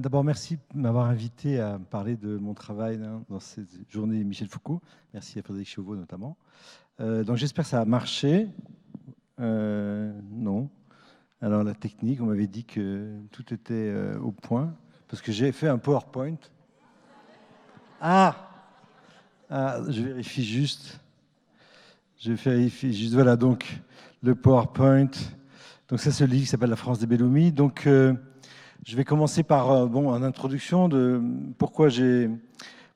D'abord, merci de m'avoir invité à parler de mon travail dans cette journée Michel Foucault. Merci à Frédéric Chauveau notamment. Donc j'espère que ça a marché. Non. Alors la technique, on m'avait dit que tout était au point, parce que j'ai fait un PowerPoint. Je vérifie juste. Voilà, donc le PowerPoint. Donc ça, c'est le livre qui s'appelle La France des Belloumi. Donc je vais commencer par une introduction de pourquoi j'ai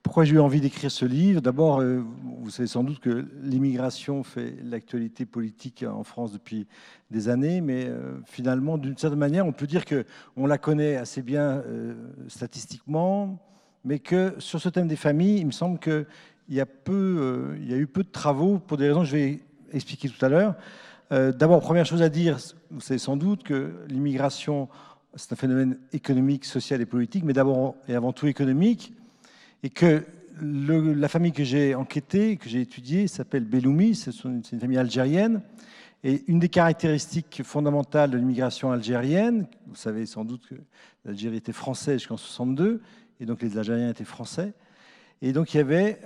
eu envie d'écrire ce livre. D'abord, vous savez sans doute que l'immigration fait l'actualité politique en France depuis des années, mais finalement, d'une certaine manière, on peut dire qu'on la connaît assez bien statistiquement, mais que sur ce thème des familles, il me semble qu'il y a eu peu de travaux pour des raisons que je vais expliquer tout à l'heure. D'abord, première chose à dire, vous savez sans doute que l'immigration, c'est un phénomène économique, social et politique, mais d'abord et avant tout économique, et que la famille que j'ai enquêtée, que j'ai étudiée, s'appelle Belloumi, c'est une famille algérienne, et une des caractéristiques fondamentales de l'immigration algérienne, vous savez sans doute que l'Algérie était française jusqu'en 62, et donc les Algériens étaient français, et donc il y avait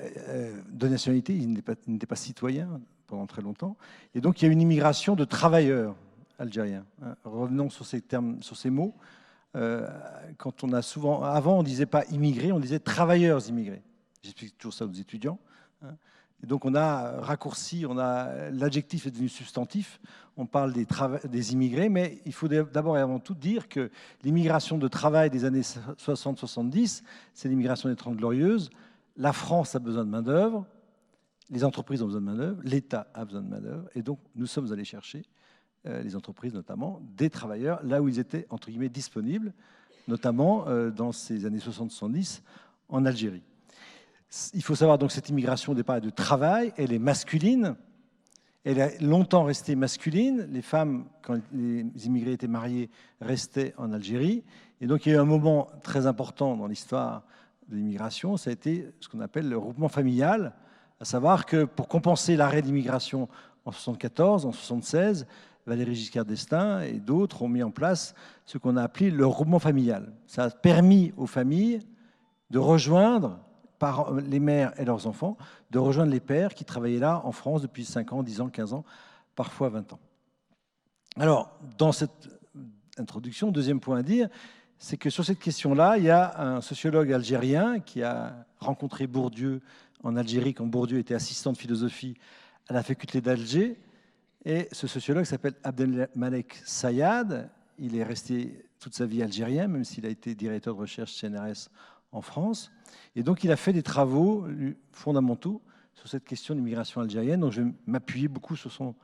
deux nationalités, ils n'étaient pas citoyens pendant très longtemps, et donc il y a une immigration de travailleurs algériens. Revenons sur ces termes, sur ces mots. Quand on a souvent, avant on ne disait pas immigrés, on disait travailleurs immigrés. J'explique toujours ça aux étudiants. Et donc on a raccourci, l'adjectif est devenu substantif, on parle des immigrés, mais il faut d'abord et avant tout dire que l'immigration de travail des années 60-70, c'est l'immigration des Trente Glorieuses. La France a besoin de main-d'œuvre, les entreprises ont besoin de main-d'œuvre, l'État a besoin de main-d'œuvre, et donc nous sommes allés chercher, les entreprises notamment, des travailleurs là où ils étaient entre guillemets disponibles, notamment dans ces années 60-70 en Algérie. Il faut savoir donc cette immigration au départ de travail, elle est masculine, elle a longtemps resté masculine. Les femmes, quand les immigrés étaient mariés, restaient en Algérie. Et donc il y a eu un moment très important dans l'histoire de l'immigration, ça a été ce qu'on appelle le regroupement familial, à savoir que pour compenser l'arrêt de l'immigration en 74, en 76, Valéry Giscard d'Estaing et d'autres ont mis en place ce qu'on a appelé le regroupement familial. Ça a permis aux familles de rejoindre, par les mères et leurs enfants, de rejoindre les pères qui travaillaient là en France depuis 5 ans, 10 ans, 15 ans, parfois 20 ans. Alors, dans cette introduction, deuxième point à dire, c'est que sur cette question-là, il y a un sociologue algérien qui a rencontré Bourdieu en Algérie quand Bourdieu était assistant de philosophie à la faculté d'Alger. Et ce sociologue s'appelle Abdelmalek Sayad. Il est resté toute sa vie algérien, même s'il a été directeur de recherche CNRS en France. Et donc, il a fait des travaux fondamentaux sur cette question d'immigration algérienne. Donc, je vais m'appuyer beaucoup sur son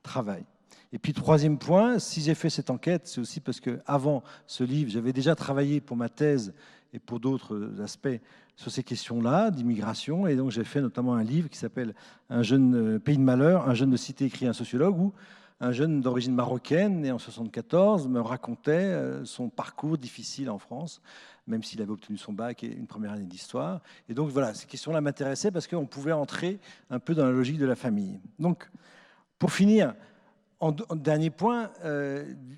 travail. Et puis, troisième point, si j'ai fait cette enquête, c'est aussi parce qu'avant ce livre, j'avais déjà travaillé pour ma thèse et pour d'autres aspects sur ces questions-là d'immigration. Et donc, j'ai fait notamment un livre qui s'appelle « Un jeune pays de malheur, un jeune de cité écrit un sociologue » où un jeune d'origine marocaine, né en 1974, me racontait son parcours difficile en France, même s'il avait obtenu son bac et une première année d'histoire. Et donc, voilà, ces questions-là m'intéressaient parce qu'on pouvait entrer un peu dans la logique de la famille. Donc, pour finir, en dernier point,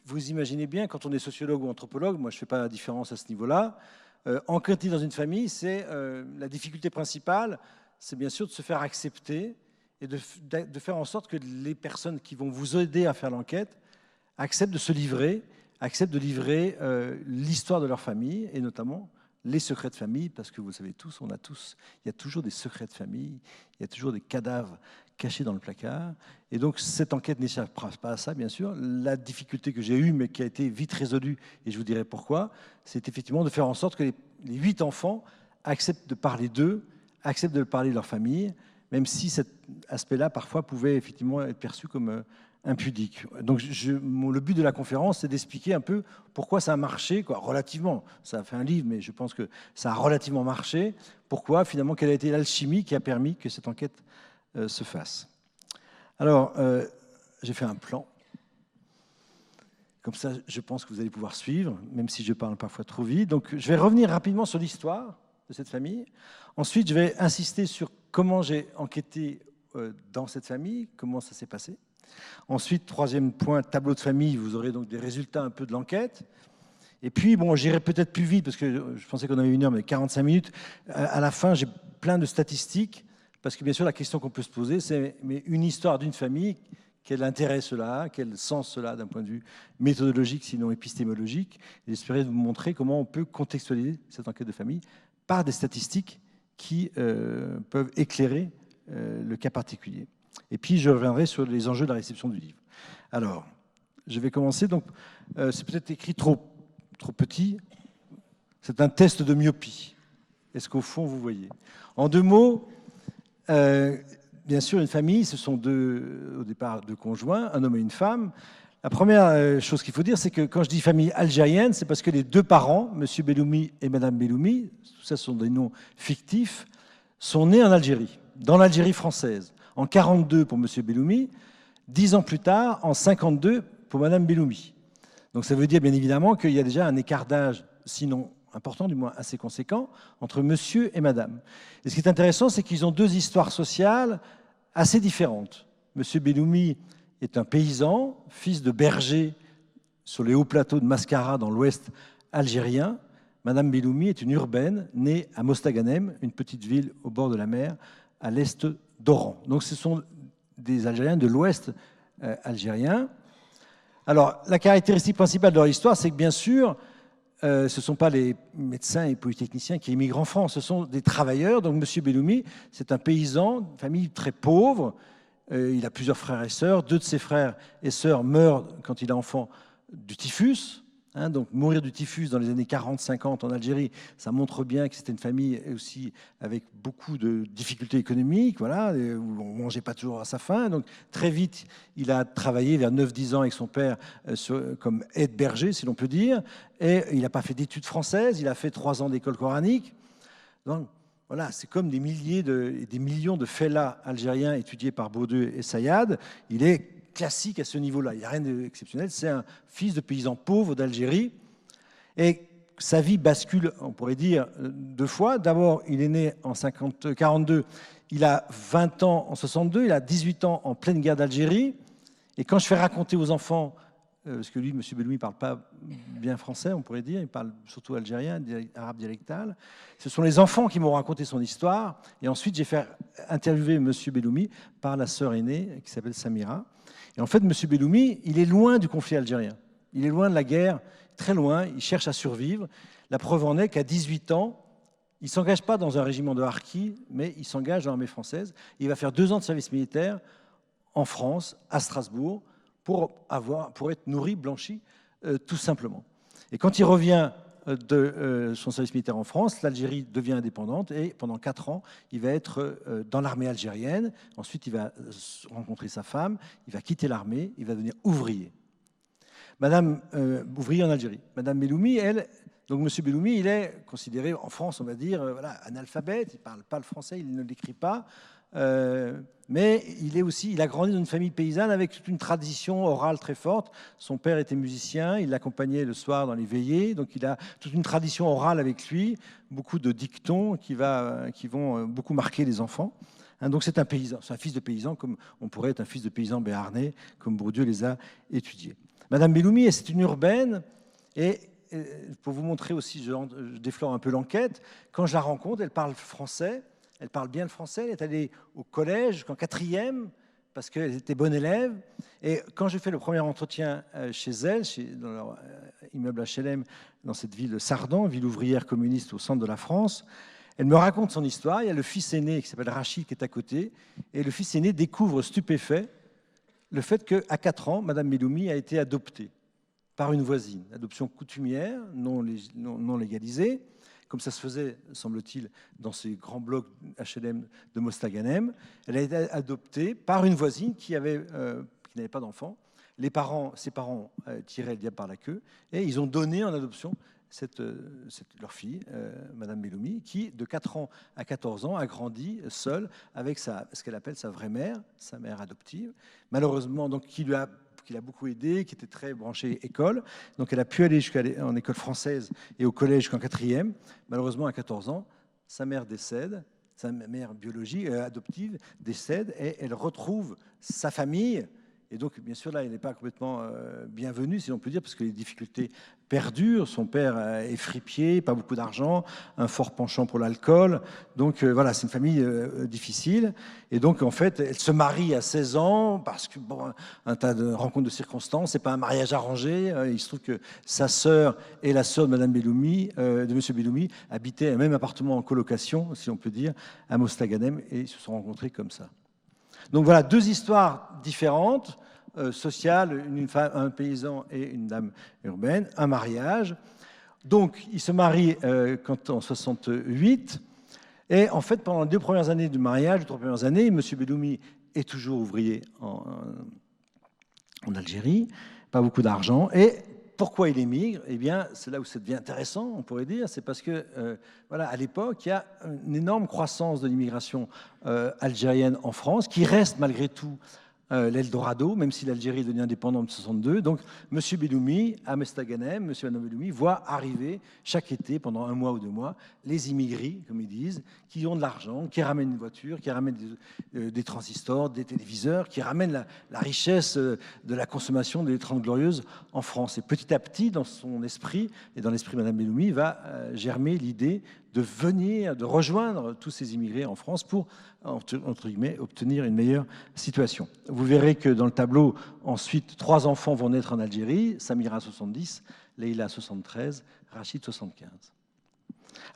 vous imaginez bien, quand on est sociologue ou anthropologue, moi je ne fais pas la différence à ce niveau-là, enquêter dans une famille, c'est la difficulté principale, c'est bien sûr de se faire accepter et de faire en sorte que les personnes qui vont vous aider à faire l'enquête acceptent de se livrer, acceptent de livrer l'histoire de leur famille et notamment les secrets de famille, parce que vous le savez tous, il y a toujours des secrets de famille, il y a toujours des cadavres cachés dans le placard. Et donc, cette enquête n'échappe pas à ça, bien sûr. La difficulté que j'ai eue, mais qui a été vite résolue, et je vous dirai pourquoi, c'est effectivement de faire en sorte que les 8 enfants acceptent de parler d'eux, acceptent de parler de leur famille, même si cet aspect-là, parfois, pouvait effectivement être perçu comme impudique. Donc le but de la conférence, c'est d'expliquer un peu pourquoi ça a marché, quoi, relativement. Ça a fait un livre, mais je pense que ça a relativement marché. Pourquoi, finalement, quelle a été l'alchimie qui a permis que cette enquête se fasse. Alors, j'ai fait un plan. Comme ça, je pense que vous allez pouvoir suivre, même si je parle parfois trop vite. Donc, je vais revenir rapidement sur l'histoire de cette famille. Ensuite, je vais insister sur comment j'ai enquêté dans cette famille, comment ça s'est passé. Ensuite, troisième point, tableau de famille, vous aurez donc des résultats un peu de l'enquête. Et puis, bon, j'irai peut-être plus vite, parce que je pensais qu'on avait 1 heure, mais 45 minutes. À la fin, j'ai plein de statistiques, parce que bien sûr, la question qu'on peut se poser, c'est mais une histoire d'une famille, quel intérêt cela a, quel sens cela a d'un point de vue méthodologique, sinon épistémologique. Et j'espérais vous montrer comment on peut contextualiser cette enquête de famille par des statistiques qui peuvent éclairer le cas particulier. Et puis, je reviendrai sur les enjeux de la réception du livre. Alors, je vais commencer. Donc, c'est peut-être écrit trop petit. C'est un test de myopie. Est-ce qu'au fond, vous voyez? En 2 mots, bien sûr, une famille, ce sont au départ 2 conjoints, un homme et une femme. La première chose qu'il faut dire, c'est que quand je dis famille algérienne, c'est parce que les 2 parents, M. Belloumi et Mme Belloumi, tout ça sont des noms fictifs, sont nés en Algérie, dans l'Algérie française. En 42 pour M. Belloumi, 10 ans plus tard, en 52 pour Mme Belloumi. Donc ça veut dire bien évidemment qu'il y a déjà un écart d'âge, sinon important, du moins assez conséquent, entre monsieur et madame. Et ce qui est intéressant, c'est qu'ils ont 2 histoires sociales assez différentes. Monsieur Belloumi est un paysan, fils de berger sur les hauts plateaux de Mascara dans l'ouest algérien. Madame Belloumi est une urbaine, née à Mostaganem, une petite ville au bord de la mer, à l'est d'Oran. Donc ce sont des Algériens de l'ouest algérien. Alors, la caractéristique principale de leur histoire, c'est que bien sûr, ce ne sont pas les médecins et polytechniciens qui émigrent en France, ce sont des travailleurs. Donc, M. Belloumi, c'est un paysan, une famille très pauvre. Il a plusieurs frères et sœurs. 2 de ses frères et sœurs meurent quand il est enfant du typhus. Donc, mourir du typhus dans les années 40-50 en Algérie, ça montre bien que c'était une famille aussi avec beaucoup de difficultés économiques, voilà, où on ne mangeait pas toujours à sa faim. Donc, très vite, il a travaillé vers 9-10 ans avec son père comme aide-berger, si l'on peut dire. Et il n'a pas fait d'études françaises, il a fait 3 ans d'école coranique. Donc, voilà, c'est comme des millions de fellahs algériens étudiés par Baudeux et Sayad. Il est classique à ce niveau-là. Il n'y a rien d'exceptionnel. C'est un fils de paysan pauvre d'Algérie. Et sa vie bascule, on pourrait dire, 2 fois. D'abord, il est né en 42. Il a 20 ans en 62. Il a 18 ans en pleine guerre d'Algérie. Et quand je fais raconter aux enfants, parce que lui, M. Belloumi, ne parle pas bien français, on pourrait dire, il parle surtout algérien, arabe dialectal. Ce sont les enfants qui m'ont raconté son histoire. Et ensuite, j'ai fait interviewer M. Belloumi par la sœur aînée qui s'appelle Samira. Et en fait, M. Belloumi, il est loin du conflit algérien. Il est loin de la guerre, très loin. Il cherche à survivre. La preuve en est qu'à 18 ans, il ne s'engage pas dans un régiment de harkis, mais il s'engage dans l'armée française. Il va faire 2 ans de service militaire en France, à Strasbourg, pour être nourri, blanchi, tout simplement. Et quand il revient de son service militaire en France, l'Algérie devient indépendante et pendant 4 ans, il va être dans l'armée algérienne. Ensuite, il va rencontrer sa femme, il va quitter l'armée, il va devenir ouvrier. Ouvrier en Algérie. Madame Belloumi, elle, donc M. Belloumi, il est considéré en France, on va dire, voilà, analphabète, il ne parle pas le français, il ne l'écrit pas. Mais il a grandi dans une famille paysanne avec toute une tradition orale très forte. Son père était musicien, il l'accompagnait le soir dans les veillées, donc il a toute une tradition orale avec lui, beaucoup de dictons qui vont beaucoup marquer les enfants. Donc c'est un paysan, c'est un fils de paysan, comme on pourrait être un fils de paysan béarnais, comme Bourdieu les a étudiés. Madame Belloumi, c'est une urbaine, et pour vous montrer aussi, je déflore un peu l'enquête, quand je la rencontre, elle parle français. Elle parle bien le français, elle est allée au collège jusqu'en 4e parce qu'elle était bonne élève. Et quand j'ai fait le premier entretien chez elle, dans leur immeuble HLM, dans cette ville de Sardan, ville ouvrière communiste au centre de la France, elle me raconte son histoire. Il y a le fils aîné qui s'appelle Rachid qui est à côté. Et le fils aîné découvre stupéfait le fait qu'à 4 ans, Madame Belloumi a été adoptée par une voisine. Adoption coutumière, non légalisée, comme ça se faisait, semble-t-il, dans ces grands blocs HLM de Mostaganem. Elle a été adoptée par une voisine qui n'avait pas d'enfant. Ses parents tiraient le diable par la queue et ils ont donné en adoption leur fille, Madame Belloumi, qui, de 4 ans à 14 ans, a grandi seule avec ce qu'elle appelle sa vraie mère, sa mère adoptive. Malheureusement, donc, qui l'a beaucoup aidé, qui était très branchée école. Donc elle a pu aller en école française et au collège jusqu'en 4e. Malheureusement, à 14 ans, sa mère décède, sa mère biologique, adoptive décède, et elle retrouve sa famille. Et donc, bien sûr, là, il n'est pas complètement bienvenu, si on peut dire, parce que les difficultés perdurent. Son père est fripier, pas beaucoup d'argent, un fort penchant pour l'alcool. Donc, voilà, c'est une famille difficile. Et donc, en fait, elle se marie à 16 ans parce que, bon, un tas de rencontres de circonstances, c'est pas un mariage arrangé. Il se trouve que sa sœur et la sœur de Madame Belloumi, de Monsieur Belloumi, habitaient un même appartement en colocation, si on peut dire, à Mostaganem, et ils se sont rencontrés comme ça. Donc voilà, deux histoires différentes, sociales, un paysan et une dame urbaine, un mariage. Donc, ils se marient en 68, et en fait, pendant les 2 premières années du mariage, les 3 premières années, M. Belloumi est toujours ouvrier en Algérie, pas beaucoup d'argent, et pourquoi il émigre? Eh bien, c'est là où ça devient intéressant, on pourrait dire, c'est parce que, voilà, à l'époque, il y a une énorme croissance de l'immigration algérienne en France, qui reste malgré tout l'Eldorado, même si l'Algérie est devenue indépendante en 62. Donc, M. Belloumi, à Mostaganem, M. Anna Belloumi, voit arriver chaque été, pendant 1 mois ou 2 mois, les immigrés, comme ils disent, qui ont de l'argent, qui ramènent une voiture, qui ramènent des transistors, des téléviseurs, qui ramènent la richesse de la consommation des 30 Glorieuses en France. Et petit à petit, dans son esprit et dans l'esprit de Mme Belloumi, va germer l'idée de venir, de rejoindre tous ces immigrés en France pour, entre guillemets, obtenir une meilleure situation. Vous verrez que dans le tableau, ensuite, 3 enfants vont naître en Algérie, Samira 70, Leïla 73, Rachid 75.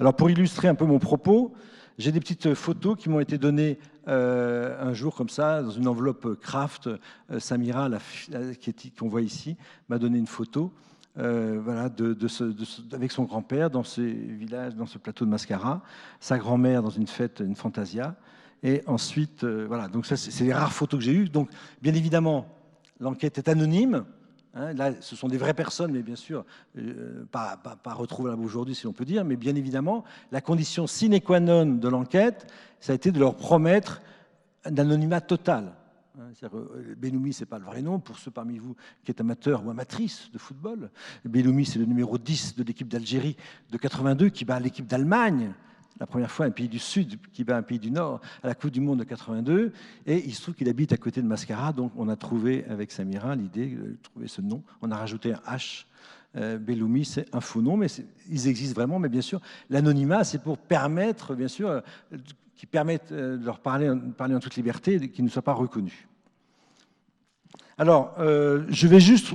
Alors pour illustrer un peu mon propos, j'ai des petites photos qui m'ont été données un jour comme ça, dans une enveloppe Kraft. Samira, qu'on voit ici, m'a donné une photo. Voilà, avec son grand-père dans ce village, dans ce plateau de Mascara, sa grand-mère dans une fête, une fantasia, et ensuite, voilà, donc ça c'est les rares photos que j'ai eues. Donc, bien évidemment, l'enquête est anonyme. Hein, là, ce sont des vraies personnes, mais bien sûr, pas retrouvables aujourd'hui, si on peut dire, mais bien évidemment, la condition sine qua non de l'enquête, ça a été de leur promettre un anonymat total. Belloumi, ce n'est pas le vrai nom, pour ceux parmi vous qui êtes amateurs ou amatrices de football. Belloumi, c'est le numéro 10 de l'équipe d'Algérie de 82 qui bat l'équipe d'Allemagne, la première fois un pays du Sud qui bat un pays du Nord à la Coupe du Monde de 82. Et il se trouve qu'il habite à côté de Mascara, donc on a trouvé avec Samira l'idée de trouver ce nom. On a rajouté un H. Belloumi, c'est un faux nom, mais ils existent vraiment. Mais bien sûr, l'anonymat, c'est pour permettre, bien sûr, qui permettent de leur parler en toute liberté et qu'ils ne soient pas reconnus. Alors, je vais juste,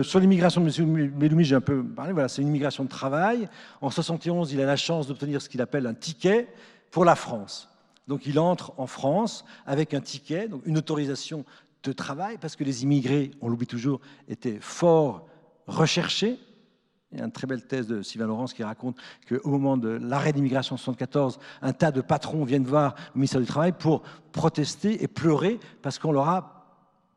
sur l'immigration de M. Belloumi, j'ai un peu parlé, voilà, c'est une immigration de travail. En 71, il a la chance d'obtenir ce qu'il appelle un ticket pour la France. Donc, il entre en France avec un ticket, donc une autorisation de travail, parce que les immigrés, on l'oublie toujours, étaient fort recherchés. Il y a une très belle thèse de Sylvain Laurence qui raconte qu'au moment de l'arrêt d'immigration en 1974, un tas de patrons viennent voir le ministère du Travail pour protester et pleurer parce qu'on leur a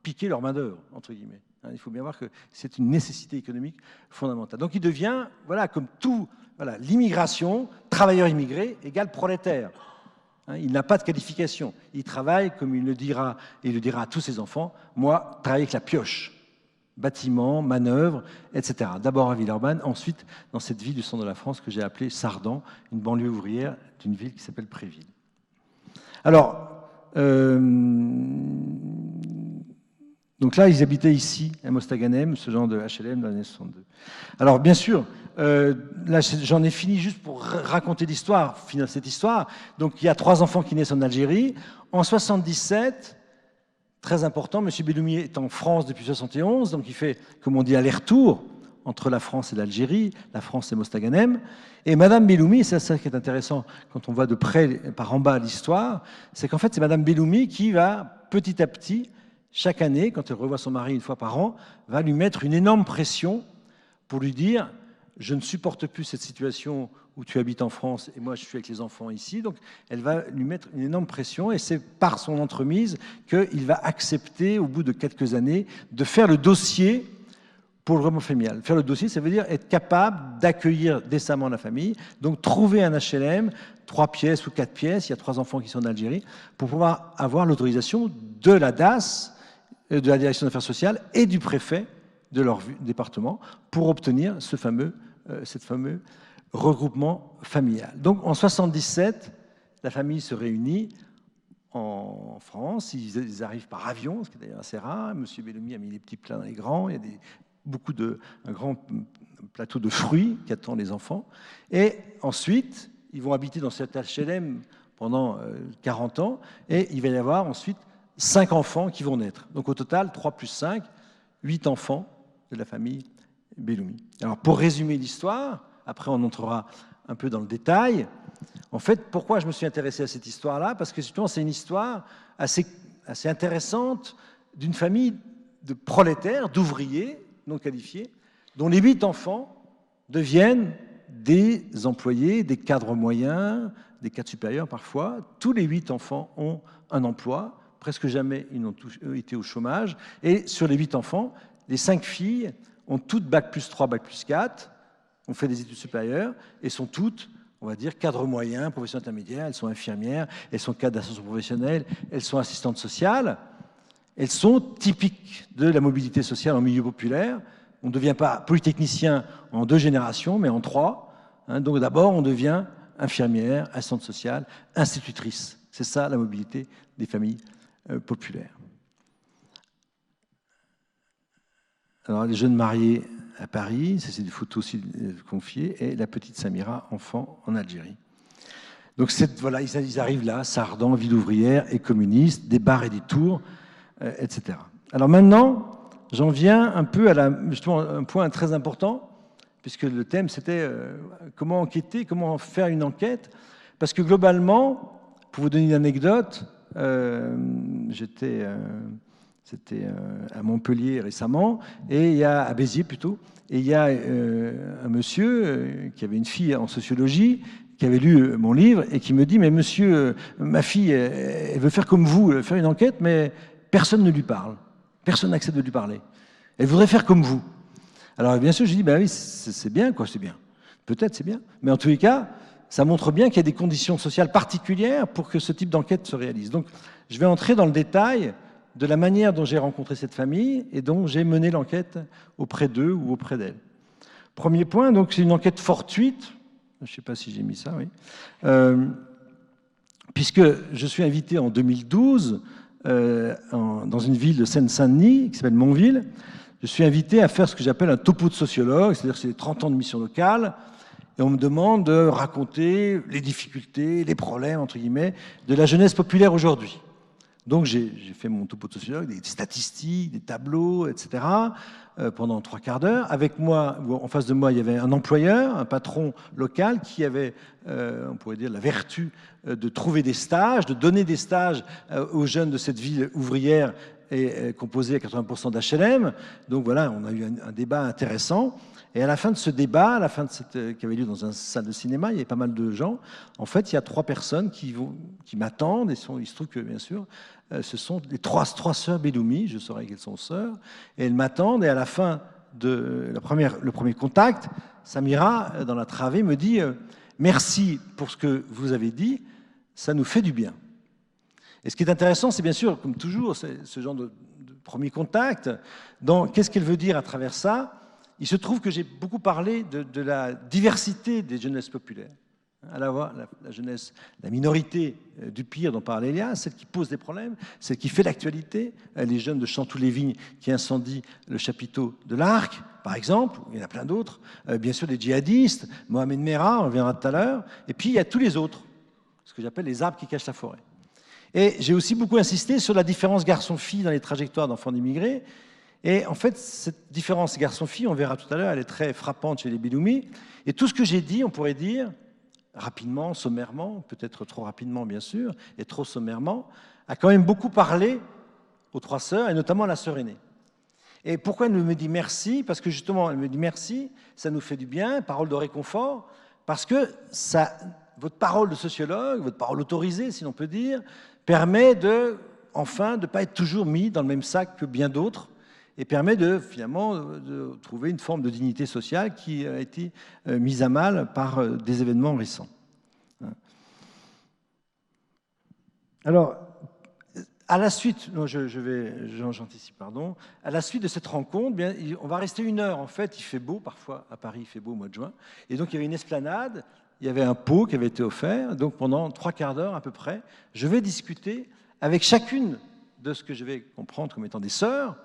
piqué leur main-d'œuvre, entre guillemets. Il faut bien voir que c'est une nécessité économique fondamentale. Donc il devient, voilà, comme tout, voilà, l'immigration, travailleur immigré égale prolétaire. Il n'a pas de qualification. Il travaille, comme il le dira, et il le dira à tous ses enfants, moi, travailler avec la pioche. Bâtiments, manœuvres, etc. D'abord à Villeurbanne, ensuite dans cette ville du centre de la France que j'ai appelée Sardan, une banlieue ouvrière d'une ville qui s'appelle Préville. Alors, donc là, ils habitaient ici, à Mostaganem, ce genre de HLM dans les années 62. Alors, bien sûr, là, j'en ai fini juste pour raconter l'histoire, finir cette histoire. Donc, il y a 3 enfants qui naissent en Algérie. En 77, très important, M. Belloumi est en France depuis 71, donc il fait, comme on dit, aller-retour entre la France et l'Algérie, la France et Mostaganem. Et Mme Belloumi, c'est ça qui est intéressant quand on voit de près, par en bas, l'histoire, c'est qu'en fait, c'est Mme Belloumi qui va, petit à petit, chaque année, quand elle revoit son mari une fois par an, va lui mettre une énorme pression pour lui dire « je ne supporte plus cette situation où tu habites en France et moi je suis avec les enfants ici ». Donc elle va lui mettre une énorme pression et c'est par son entremise qu'il va accepter au bout de quelques années de faire le dossier pour le regroupement familial. Faire le dossier, ça veut dire être capable d'accueillir décemment la famille, donc trouver un HLM, 3 pièces ou 4 pièces, il y a 3 enfants qui sont en Algérie, pour pouvoir avoir l'autorisation de la DAS, de la Direction des Affaires sociales et du préfet de leur département pour obtenir ce fameux regroupement familial. Donc en 77, la famille se réunit en France. Ils arrivent par avion, ce qui est d'ailleurs assez rare. M. Belloumi a mis les petits plats dans les grands. Il y a un grand plateau de fruits qui attend les enfants. Et ensuite, ils vont habiter dans cet HLM pendant 40 ans. Et il va y avoir ensuite 5 enfants qui vont naître. Donc au total, 3 plus 5, 8 enfants de la famille Belloumi. Alors pour résumer l'histoire, après on entrera un peu dans le détail. En fait, pourquoi je me suis intéressé à cette histoire-là? Parce que justement, c'est une histoire assez intéressante d'une famille de prolétaires, d'ouvriers non qualifiés, dont les 8 enfants deviennent des employés, des cadres moyens, des cadres supérieurs parfois. Tous les 8 enfants ont un emploi. Presque jamais ils n'ont été au chômage. Et sur les 8 enfants, les 5 filles ont toutes bac plus 3, bac plus 4, ont fait des études supérieures et sont toutes, on va dire, cadres moyens, professions intermédiaires. Elles sont infirmières, elles sont cadres d'association professionnelle, elles sont assistantes sociales. Elles sont typiques de la mobilité sociale en milieu populaire. On ne devient pas polytechnicien en 2 générations, mais en 3. Donc d'abord, on devient infirmière, assistante sociale, institutrice. C'est ça la mobilité des familles populaires. Alors les jeunes mariés à Paris, ça c'est des photos aussi confiées, et la petite Samira, enfant en Algérie. Donc voilà, ils arrivent là, Sardan, ville ouvrière et communiste, des bars et des tours, etc. Alors maintenant, j'en viens un peu à justement un point très important, puisque le thème c'était comment enquêter, comment faire une enquête, parce que globalement, pour vous donner une anecdote, c'était à Montpellier récemment, à Béziers plutôt, et il y a un monsieur qui avait une fille en sociologie, qui avait lu mon livre et qui me dit « Mais monsieur, ma fille, elle veut faire comme vous, faire une enquête, mais personne ne lui parle. Personne n'accepte de lui parler. Elle voudrait faire comme vous. » Alors bien sûr, je dis « Ben oui, c'est bien, quoi, c'est bien. Peut-être c'est bien. Mais en tous les cas, ça montre bien qu'il y a des conditions sociales particulières pour que ce type d'enquête se réalise. » Donc je vais entrer dans le détail de la manière dont j'ai rencontré cette famille et dont j'ai mené l'enquête auprès d'eux ou auprès d'elle. Premier point, donc c'est une enquête fortuite. Je ne sais pas si j'ai mis ça, oui. Puisque je suis invité en 2012 dans une ville de Seine-Saint-Denis qui s'appelle Montville. Je suis invité à faire ce que j'appelle un topo de sociologue, c'est-à-dire c'est 30 ans de mission locale, et on me demande de raconter les difficultés, les problèmes, entre guillemets, de la jeunesse populaire aujourd'hui. Donc j'ai fait mon topo de sociologue, des statistiques, des tableaux, etc., pendant 3 quarts d'heure. Avec moi, en face de moi, il y avait un employeur, un patron local qui avait, on pourrait dire, la vertu de trouver des stages, de donner des stages aux jeunes de cette ville ouvrière et composée à 80% d'HLM. Donc voilà, on a eu un débat intéressant. Et à la fin de ce débat, qui avait lieu dans une salle de cinéma, il y avait pas mal de gens. En fait, il y a 3 personnes qui m'attendent. Il se trouve que, bien sûr, ce sont les 3 sœurs Belloumi. Je saurais qu'elles sont sœurs. Et elles m'attendent. Et à la fin de le premier contact, Samira, dans la travée, me dit « Merci pour ce que vous avez dit. Ça nous fait du bien. » Et ce qui est intéressant, c'est bien sûr, comme toujours, ce genre de premier contact. Qu'est-ce qu'elle veut dire à travers ça? Il se trouve que j'ai beaucoup parlé de la diversité des jeunesses populaires. À la fois la jeunesse, la minorité du pire dont parlait Elia, celle qui pose des problèmes, celle qui fait l'actualité, les jeunes de Chanteloup-les-Vignes qui incendient le chapiteau de l'Arc, par exemple, il y en a plein d'autres, bien sûr des djihadistes, Mohamed Merah, on reviendra tout à l'heure, et puis il y a tous les autres, ce que j'appelle les arbres qui cachent la forêt. Et j'ai aussi beaucoup insisté sur la différence garçon-fille dans les trajectoires d'enfants d'immigrés. Et en fait, cette différence garçon-fille, on verra tout à l'heure, elle est très frappante chez les Belloumi. Et tout ce que j'ai dit, on pourrait dire, rapidement, sommairement, peut-être trop rapidement bien sûr, et trop sommairement, a quand même beaucoup parlé aux 3 sœurs, et notamment à la sœur aînée. Et pourquoi elle me dit merci? Parce que justement, elle me dit merci, ça nous fait du bien, parole de réconfort, parce que votre parole de sociologue, votre parole autorisée, si l'on peut dire, permet enfin de ne pas être toujours mis dans le même sac que bien d'autres, et permet finalement de trouver une forme de dignité sociale qui a été mise à mal par des événements récents. Alors, à la suite, j'anticipe, pardon, à la suite de cette rencontre, bien, on va rester 1 heure. En fait, il fait beau, parfois à Paris, il fait beau au mois de juin, et donc il y avait une esplanade, il y avait un pot qui avait été offert, donc pendant 3 quarts d'heure à peu près, je vais discuter avec chacune de ce que je vais comprendre comme étant des sœurs,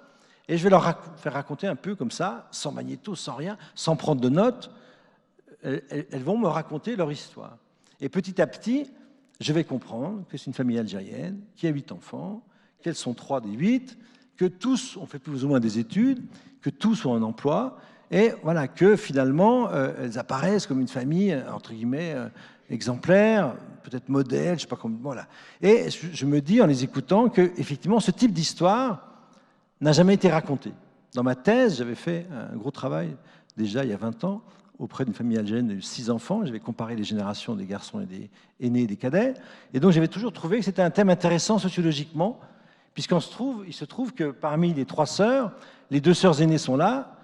et je vais leur faire raconter un peu comme ça, sans magnéto, sans rien, sans prendre de notes. Elles vont me raconter leur histoire. Et petit à petit, je vais comprendre que c'est une famille algérienne qui a 8 enfants, qu'elles sont 3 des 8, que tous ont fait plus ou moins des études, que tous ont un emploi, et voilà, que finalement, elles apparaissent comme une famille, entre guillemets, exemplaire, peut-être modèle, je ne sais pas comment. Voilà. Et je me dis, en les écoutant, qu'effectivement, ce type d'histoire n'a jamais été raconté. Dans ma thèse, j'avais fait un gros travail, déjà il y a 20 ans, auprès d'une famille algérienne de 6 enfants. J'avais comparé les générations des garçons et des aînés et des cadets. Et donc, j'avais toujours trouvé que c'était un thème intéressant sociologiquement, puisqu'il se trouve que parmi les 3 sœurs, les 2 sœurs aînées sont là,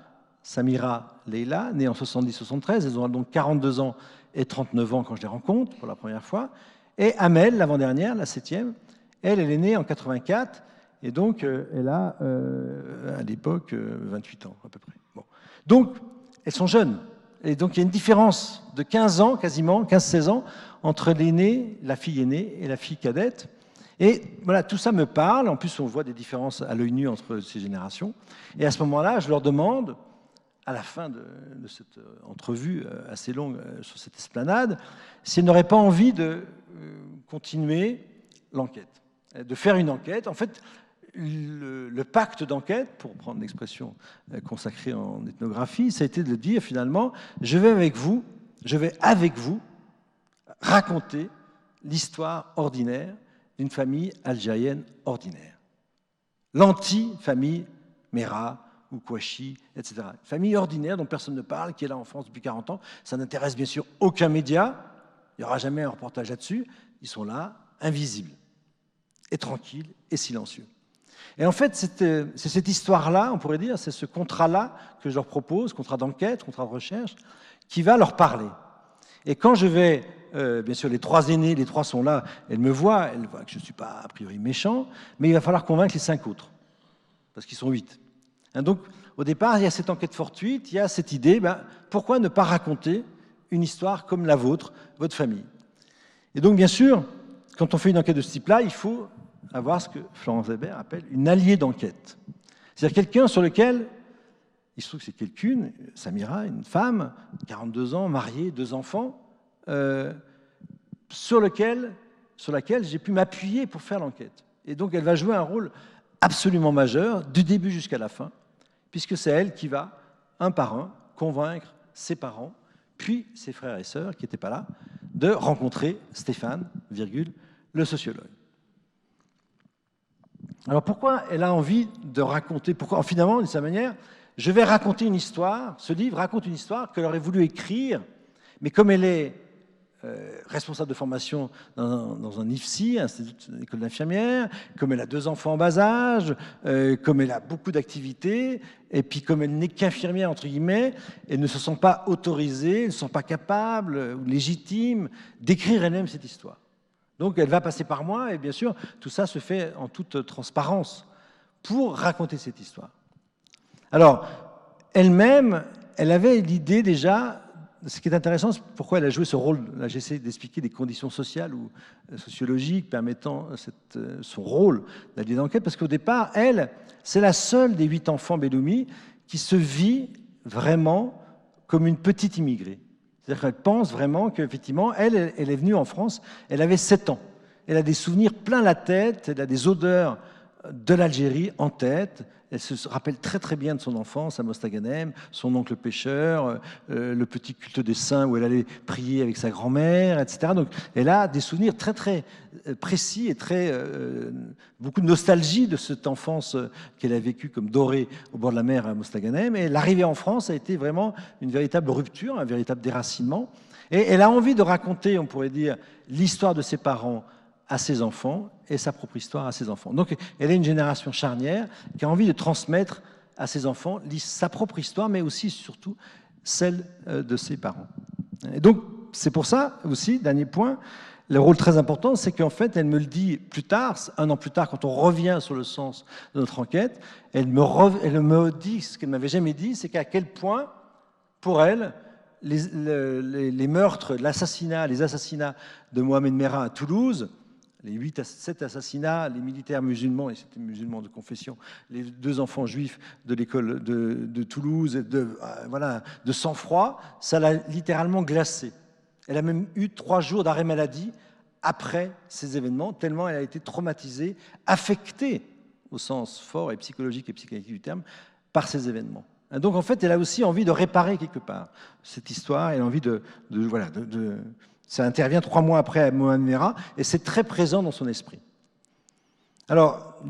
Samira, Leila, nées en 70-73, elles ont donc 42 ans et 39 ans quand je les rencontre pour la première fois, et Amel, l'avant-dernière, la 7e, elle est née en 84, et donc elle a à l'époque 28 ans à peu près. Bon. Donc, elles sont jeunes, et donc il y a une différence de 15 ans, quasiment, 15-16 ans, entre l'aînée, la fille aînée et la fille cadette. Et voilà, tout ça me parle. En plus, on voit des différences à l'œil nu entre ces générations. Et à ce moment-là, je leur demande, à la fin de cette entrevue assez longue sur cette esplanade, s'ils n'auraient pas envie de continuer l'enquête, de faire une enquête. En fait, le pacte d'enquête, pour prendre l'expression consacrée en ethnographie, ça a été de dire finalement, je vais avec vous raconter l'histoire ordinaire d'une famille algérienne ordinaire. L'anti-famille Mera ou Kouachi, etc. Une famille ordinaire dont personne ne parle, qui est là en France depuis 40 ans. Ça n'intéresse bien sûr aucun média. Il n'y aura jamais un reportage là-dessus. Ils sont là, invisibles, et tranquilles, et silencieux. Et en fait, c'est cette histoire-là, on pourrait dire, c'est ce contrat-là que je leur propose, contrat d'enquête, contrat de recherche, qui va leur parler. Et quand je vais, bien sûr, les 3 aînés, les 3 sont là, elles voient que je ne suis pas a priori méchant, mais il va falloir convaincre les 5 autres, parce qu'ils sont 8. Hein, donc, au départ, il y a cette enquête fortuite, il y a cette idée, pourquoi ne pas raconter une histoire comme la vôtre, votre famille? Et donc, bien sûr, quand on fait une enquête de ce type-là, il faut avoir ce que Florence Weber appelle une alliée d'enquête. C'est-à-dire quelqu'un sur lequel, il se trouve que c'est quelqu'une, Samira, une femme, 42 ans, mariée, 2 enfants, sur laquelle j'ai pu m'appuyer pour faire l'enquête. Et donc elle va jouer un rôle absolument majeur, du début jusqu'à la fin, puisque c'est elle qui va, un par un, convaincre ses parents, puis ses frères et sœurs, qui n'étaient pas là, de rencontrer Stéphane, le sociologue. Alors pourquoi elle a envie de raconter, pourquoi finalement, de sa manière, je vais raconter une histoire, ce livre raconte une histoire qu'elle aurait voulu écrire, mais comme elle est responsable de formation dans un IFSI, Institut d'école d'infirmière, comme elle a 2 enfants en bas âge, comme elle a beaucoup d'activités, et puis comme elle n'est qu'infirmière, entre guillemets, elle ne se sent pas autorisée, elle ne se sent pas capable ou légitime d'écrire elle-même cette histoire. Donc elle va passer par moi, et bien sûr, tout ça se fait en toute transparence pour raconter cette histoire. Alors, elle-même, elle avait l'idée déjà, ce qui est intéressant, c'est pourquoi elle a joué ce rôle, là j'essaie d'expliquer les conditions sociales ou sociologiques permettant son rôle d'alliée d'enquête, parce qu'au départ, elle, c'est la seule des 8 enfants Belloumi qui se vit vraiment comme une petite immigrée. C'est-à-dire qu'elle pense vraiment qu'effectivement, elle est venue en France, elle avait 7 ans. Elle a des souvenirs plein la tête, elle a des odeurs de l'Algérie en tête. Elle se rappelle très très bien de son enfance à Mostaganem, son oncle pêcheur, le petit culte des saints où elle allait prier avec sa grand-mère, etc. Donc elle a des souvenirs très très précis et beaucoup de nostalgie de cette enfance qu'elle a vécue comme dorée au bord de la mer à Mostaganem. Et l'arrivée en France a été vraiment une véritable rupture, un véritable déracinement. Et elle a envie de raconter, on pourrait dire, l'histoire de ses parents à ses enfants et sa propre histoire à ses enfants. Donc elle est une génération charnière qui a envie de transmettre à ses enfants sa propre histoire, mais aussi, surtout, celle de ses parents. Et donc c'est pour ça aussi, dernier point, le rôle très important, c'est qu'en fait, elle me le dit plus tard, 1 an plus tard, quand on revient sur le sens de notre enquête, elle me dit ce qu'elle ne m'avait jamais dit, c'est qu'à quel point, pour elle, les meurtres, les assassinats de Mohamed Merah à Toulouse, les 7 assassinats, les militaires musulmans, et c'était musulmans de confession, les 2 enfants juifs de l'école de Toulouse, de sang-froid, ça l'a littéralement glacée. Elle a même eu 3 jours d'arrêt maladie après ces événements, tellement elle a été traumatisée, affectée au sens fort et psychologique et psychanalytique du terme, par ces événements. Donc en fait, elle a aussi envie de réparer quelque part cette histoire, elle a envie ça intervient 3 mois après Mohamed Merah, et c'est très présent dans son esprit. Alors,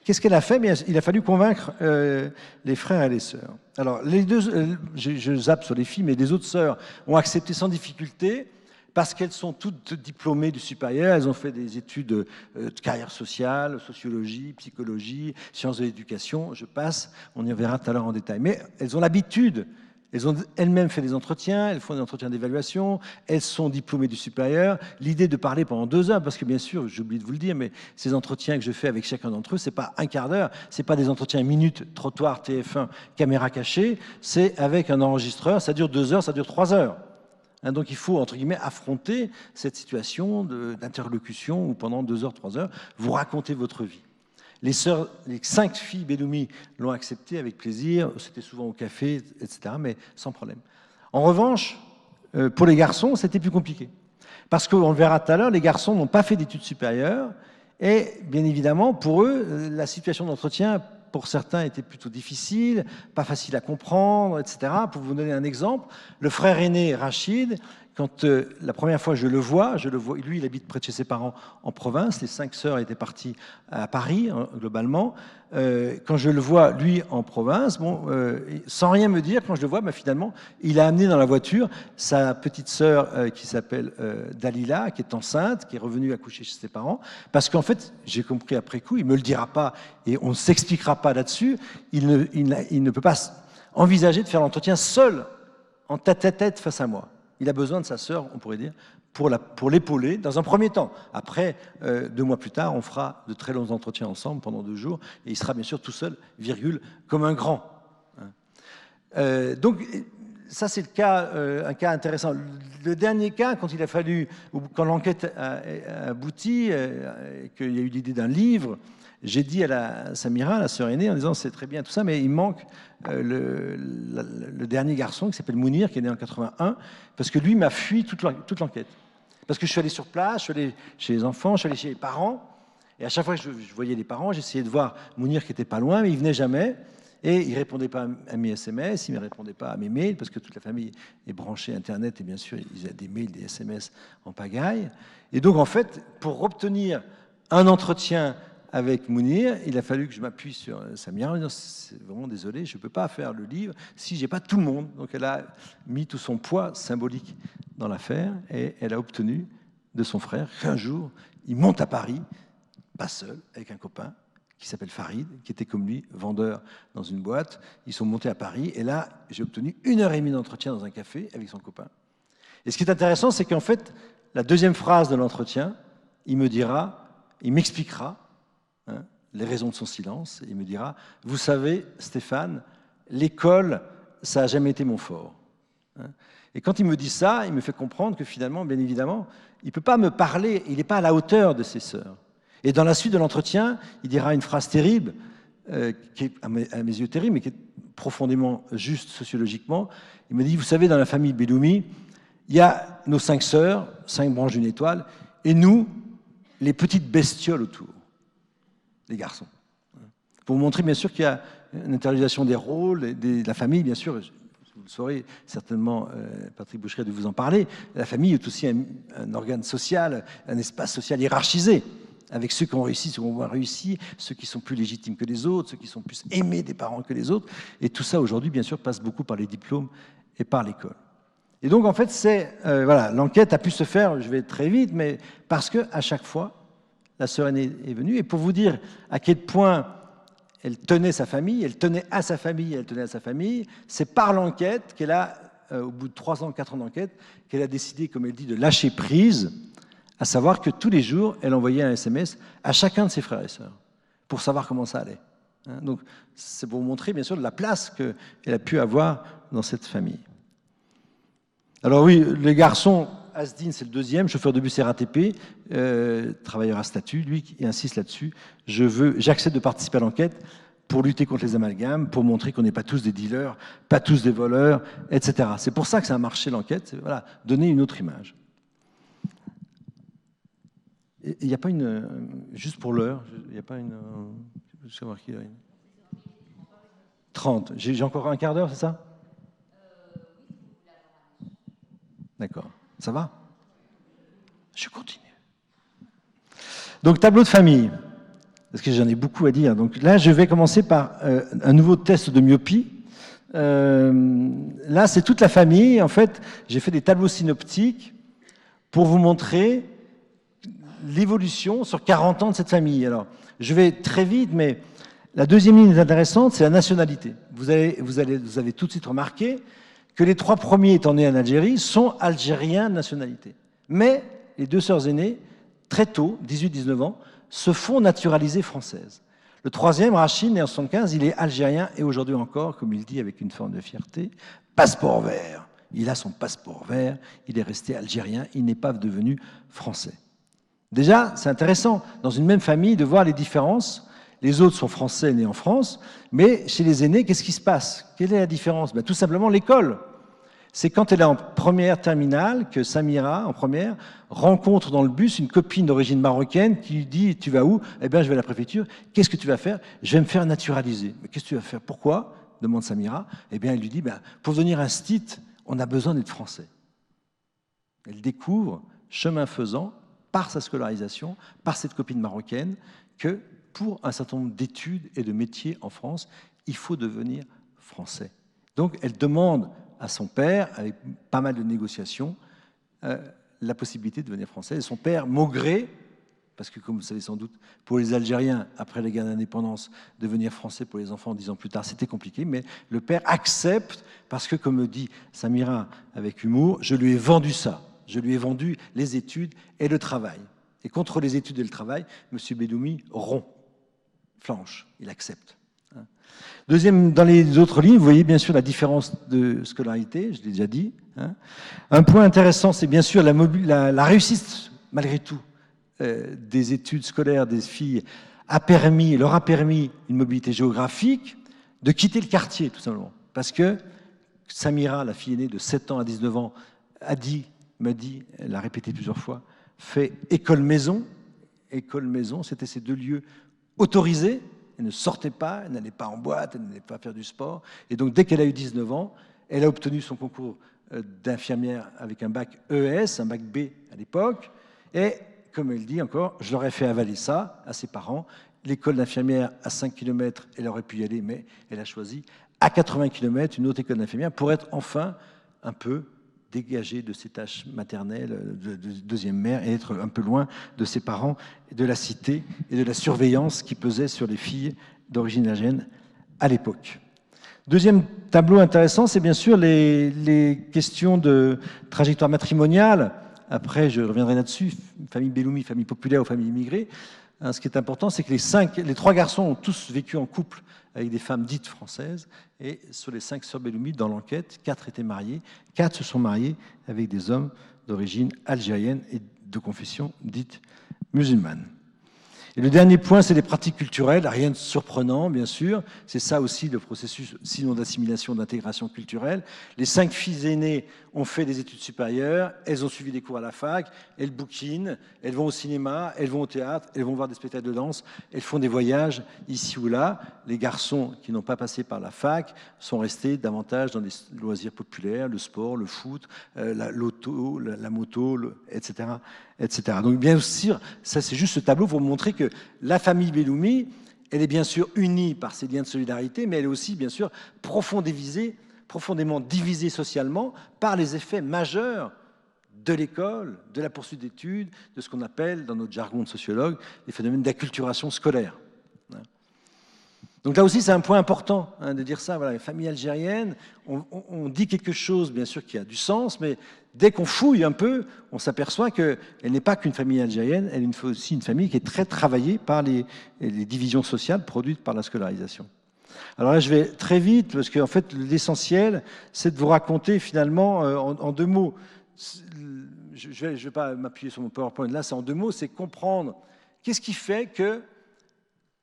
qu'est-ce qu'elle a fait? Bien, il a fallu convaincre les frères et les sœurs. Alors, les deux, je zappe sur les filles, mais les autres sœurs ont accepté sans difficulté, parce qu'elles sont toutes diplômées du supérieur, elles ont fait des études de carrière sociale, sociologie, psychologie, sciences de l'éducation, je passe, on y verra tout à l'heure en détail. Mais elles ont l'habitude, elles ont elles-mêmes fait des entretiens, elles font des entretiens d'évaluation, elles sont diplômées du supérieur. L'idée de parler pendant 2 heures, parce que bien sûr, j'ai oublié de vous le dire, mais ces entretiens que je fais avec chacun d'entre eux, c'est pas un quart d'heure, c'est pas des entretiens minutes, trottoir, TF1, caméra cachée, c'est avec un enregistreur, ça dure 2 heures, ça dure 3 heures. Donc il faut, entre guillemets, affronter cette situation d'interlocution où pendant 2 heures, 3 heures, vous racontez votre vie. Les 5 filles Belloumi l'ont accepté avec plaisir, c'était souvent au café, etc., mais sans problème. En revanche, pour les garçons, c'était plus compliqué. Parce qu'on le verra tout à l'heure, les garçons n'ont pas fait d'études supérieures, et bien évidemment, pour eux, la situation d'entretien, pour certains, était plutôt difficile, pas facile à comprendre, etc. Pour vous donner un exemple, le frère aîné, Rachid, quand la première fois je le vois, lui il habite près de chez ses parents en province, les 5 sœurs étaient parties à Paris, hein, globalement. Quand je le vois, lui, en province, sans rien me dire, quand je le vois, finalement, il a amené dans la voiture sa petite sœur qui s'appelle Dalila, qui est enceinte, qui est revenue accoucher chez ses parents, parce qu'en fait, j'ai compris après coup, il ne me le dira pas et on ne s'expliquera pas là-dessus, il ne peut pas envisager de faire l'entretien seul, en tête-à-tête face à moi. Il a besoin de sa sœur, on pourrait dire, pour l'épauler dans un premier temps. Après, 2 mois plus tard, on fera de très longs entretiens ensemble pendant 2 jours, et il sera bien sûr tout seul, virgule, comme un grand. Donc, ça c'est un cas intéressant. Le dernier cas, quand il a fallu, quand l'enquête a abouti, qu'il y a eu l'idée d'un livre, j'ai dit à Samira, la sœur aînée, en disant c'est très bien tout ça, mais il manque le dernier garçon qui s'appelle Mounir, qui est né en 81, parce que lui m'a fui toute l'enquête. Parce que je suis allé sur place, je suis allé chez les enfants, je suis allé chez les parents, et à chaque fois que je voyais les parents, j'essayais de voir Mounir qui n'était pas loin, mais il venait jamais, et il ne répondait pas à mes SMS, il ne répondait pas à mes mails, parce que toute la famille est branchée Internet, et bien sûr, ils ont des mails, des SMS en pagaille. Et donc, en fait, pour obtenir un entretien avec Mounir, il a fallu que je m'appuie sur Samira. C'est vraiment désolé, je ne peux pas faire le livre si je n'ai pas tout le monde. Donc elle a mis tout son poids symbolique dans l'affaire et elle a obtenu de son frère qu'un jour, il monte à Paris, pas seul, avec un copain qui s'appelle Farid, qui était comme lui, vendeur dans une boîte. Ils sont montés à Paris et là, j'ai obtenu 1h30 d'entretien dans un café avec son copain. Et ce qui est intéressant, c'est qu'en fait, la deuxième phrase de l'entretien, il m'expliquera les raisons de son silence, et il me dira « Vous savez, Stéphane, l'école, ça n'a jamais été mon fort. » Et quand il me dit ça, il me fait comprendre que finalement, bien évidemment, il ne peut pas me parler, il n'est pas à la hauteur de ses sœurs. Et dans la suite de l'entretien, il dira une phrase terrible, qui est à mes yeux terrible, mais qui est profondément juste sociologiquement. Il me dit « Vous savez, dans la famille Belloumi, il y a nos 5 sœurs, 5 branches d'une étoile, et nous, les petites bestioles autour. » Les garçons. Pour vous montrer bien sûr qu'il y a une intériorisation des rôles, de la famille, bien sûr, vous le saurez certainement, Patrick Boucheray, de vous en parler, la famille est aussi un organe social, un espace social hiérarchisé, avec ceux qui ont réussi, ceux qui ont moins réussi, ceux qui sont plus légitimes que les autres, ceux qui sont plus aimés des parents que les autres, et tout ça aujourd'hui, bien sûr, passe beaucoup par les diplômes et par l'école. Et donc, en fait, voilà, l'enquête a pu se faire, je vais très vite, mais parce qu'à chaque fois, la sœur aînée est venue, et pour vous dire à quel point elle tenait sa famille, elle tenait à sa famille, elle tenait à sa famille, c'est par l'enquête qu'elle a, au bout de 3 ans, 4 ans d'enquête, qu'elle a décidé, comme elle dit, de lâcher prise, à savoir que tous les jours, elle envoyait un SMS à chacun de ses frères et sœurs, pour savoir comment ça allait. Donc, c'est pour vous montrer, bien sûr, la place qu'elle a pu avoir dans cette famille. Alors oui, les garçons Asdin, c'est le deuxième, chauffeur de bus RATP, travailleur à statut, lui, qui insiste là-dessus. J'accepte de participer à l'enquête pour lutter contre les amalgames, pour montrer qu'on n'est pas tous des dealers, pas tous des voleurs, etc. C'est pour ça que ça a marché l'enquête, voilà, donner une autre image. Il n'y a pas une... Juste pour l'heure, il n'y a pas une... Je vais savoir qui a une... 30. J'ai encore un quart d'heure, c'est ça? D'accord. Ça va? Je continue. Donc, tableau de famille. Parce que j'en ai beaucoup à dire. Donc là, je vais commencer par un nouveau test de myopie. Là, c'est toute la famille. En fait, j'ai fait des tableaux synoptiques pour vous montrer l'évolution sur 40 ans de cette famille. Alors, je vais très vite, mais la deuxième ligne est intéressante, c'est la nationalité. Vous avez tout de suite remarqué que les 3 premiers étant nés en Algérie sont algériens de nationalité. Mais les 2 sœurs aînées, très tôt, 18-19 ans, se font naturaliser françaises. Le 3e, Rachid, né en 1975, il est algérien et aujourd'hui encore, comme il dit avec une forme de fierté, passeport vert. Il a son passeport vert, il est resté algérien, il n'est pas devenu français. Déjà, c'est intéressant, dans une même famille, de voir les différences. Les autres sont français nés en France, mais chez les aînés, qu'est-ce qui se passe? Quelle est la différence? Tout simplement l'école. C'est quand elle est en première terminale que Samira, en première, rencontre dans le bus une copine d'origine marocaine qui lui dit « Tu vas où ?»« Eh bien, je vais à la préfecture. Qu'est-ce que tu vas faire ?»« Je vais me faire naturaliser. »« Mais qu'est-ce que tu vas faire? Pourquoi ?» demande Samira. Eh bien, elle lui dit « Pour devenir un stit, on a besoin d'être français. » Elle découvre, chemin faisant, par sa scolarisation, par cette copine marocaine, que pour un certain nombre d'études et de métiers en France, il faut devenir français. Donc, elle demande à son père, avec pas mal de négociations, la possibilité de devenir français. Et son père, Maugré, parce que comme vous le savez sans doute, pour les Algériens, après les guerres d'indépendance, devenir français pour les enfants 10 ans plus tard, c'était compliqué, mais le père accepte, parce que, comme dit Samira avec humour, je lui ai vendu ça. Je lui ai vendu les études et le travail. Et contre les études et le travail, M. Belloumi rompt, flanche, il accepte. Deuxième, dans les autres lignes, vous voyez bien sûr la différence de scolarité, je l'ai déjà dit. Un point intéressant, c'est bien sûr la réussite, malgré tout, des études scolaires des filles leur a permis une mobilité géographique, de quitter le quartier, tout simplement. Parce que Samira, la fille aînée de 7 ans à 19 ans, m'a dit, elle l'a répété plusieurs fois, fait école-maison. École-maison, c'était ces 2 lieux autorisés. Elle ne sortait pas, elle n'allait pas en boîte, elle n'allait pas faire du sport. Et donc, dès qu'elle a eu 19 ans, elle a obtenu son concours d'infirmière avec un bac ES, un bac B à l'époque. Et, comme elle dit encore, je leur ai fait avaler ça à ses parents. L'école d'infirmière à 5 km, elle aurait pu y aller, mais elle a choisi à 80 km une autre école d'infirmière pour être enfin un peu dégagée de ses tâches maternelles de deuxième mère et être un peu loin de ses parents, de la cité et de la surveillance qui pesait sur les filles d'origine algérienne à l'époque. Deuxième tableau intéressant, c'est bien sûr les questions de trajectoire matrimoniale. Après, je reviendrai là-dessus, famille Belloumi, famille populaire ou famille immigrée. Ce qui est important, c'est que les 3 garçons ont tous vécu en couple avec des femmes dites françaises. Et sur les 5 sœurs Belloumi, dans l'enquête, 4 étaient mariées. 4 se sont mariés avec des hommes d'origine algérienne et de confession dite musulmane. Et le dernier point, c'est les pratiques culturelles. Rien de surprenant, bien sûr. C'est ça aussi le processus, sinon d'assimilation, d'intégration culturelle. Les 5 filles aînées ont fait des études supérieures, elles ont suivi des cours à la fac, elles bouquinent, elles vont au cinéma, elles vont au théâtre, elles vont voir des spectacles de danse, elles font des voyages ici ou là. Les garçons qui n'ont pas passé par la fac sont restés davantage dans des loisirs populaires, le sport, le foot, l'auto, la moto, etc., etc. Donc bien sûr, ça c'est juste ce tableau pour vous montrer que la famille Belloumi, elle est bien sûr unie par ces liens de solidarité, mais elle est aussi bien sûr profondément divisée socialement par les effets majeurs de l'école, de la poursuite d'études, de ce qu'on appelle, dans notre jargon de sociologue, les phénomènes d'acculturation scolaire. Donc là aussi, c'est un point important de dire ça. Voilà, les familles algériennes, on dit quelque chose, bien sûr, qui a du sens, mais dès qu'on fouille un peu, on s'aperçoit qu'elle n'est pas qu'une famille algérienne, elle est aussi une famille qui est très travaillée par les divisions sociales produites par la scolarisation. Alors là, je vais très vite, parce qu'en fait, l'essentiel, c'est de vous raconter finalement, en 2 mots, je vais pas m'appuyer sur mon PowerPoint, là c'est en 2 mots, c'est comprendre qu'est-ce qui fait que,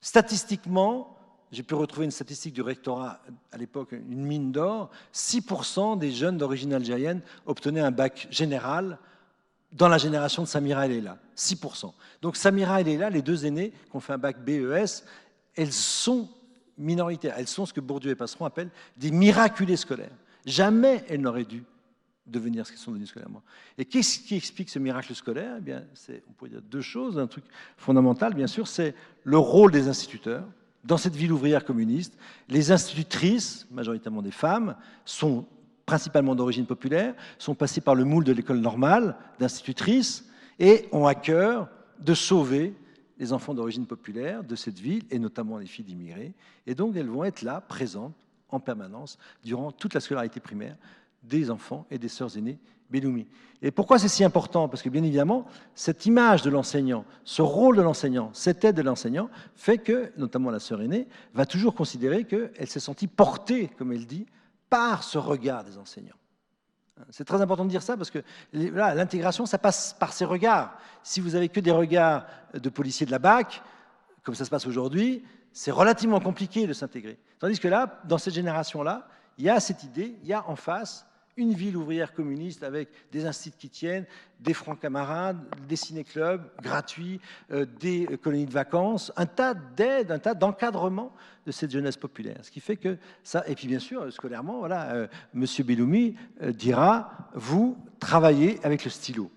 statistiquement, j'ai pu retrouver une statistique du rectorat, à l'époque une mine d'or, 6% des jeunes d'origine algérienne obtenaient un bac général dans la génération de Samira et Leila, 6%. Donc Samira et Leila, les 2 aînés qui ont fait un bac BES, elles sont minoritaires, elles sont ce que Bourdieu et Passeron appellent des miraculés scolaires. Jamais elles n'auraient dû devenir ce qu'elles sont devenues scolairement. Et qu'est-ce qui explique ce miracle scolaire? Eh bien, on pourrait dire 2 choses. Un truc fondamental, bien sûr, c'est le rôle des instituteurs. Dans cette ville ouvrière communiste, les institutrices, majoritairement des femmes, sont principalement d'origine populaire, sont passées par le moule de l'école normale d'institutrices et ont à cœur de sauver les enfants d'origine populaire de cette ville, et notamment les filles d'immigrés. Et donc, elles vont être là, présentes, en permanence, durant toute la scolarité primaire, des enfants et des sœurs aînées Belloumi. Et pourquoi c'est si important? Parce que bien évidemment, cette image de l'enseignant, ce rôle de l'enseignant, cette aide de l'enseignant, fait que, notamment la sœur aînée, va toujours considérer qu'elle s'est sentie portée, comme elle dit, par ce regard des enseignants. C'est très important de dire ça parce que voilà, l'intégration, ça passe par ces regards. Si vous avez que des regards de policiers de la BAC, comme ça se passe aujourd'hui, c'est relativement compliqué de s'intégrer. Tandis que là, dans cette génération-là, il y a cette idée, il y a en face une ville ouvrière communiste avec des instituts qui tiennent, des francs camarades, des ciné-clubs gratuits, des colonies de vacances, un tas d'aides, un tas d'encadrement de cette jeunesse populaire. Ce qui fait que ça, et puis bien sûr, scolairement, voilà, Monsieur Belloumi dira, vous travaillez avec le stylo.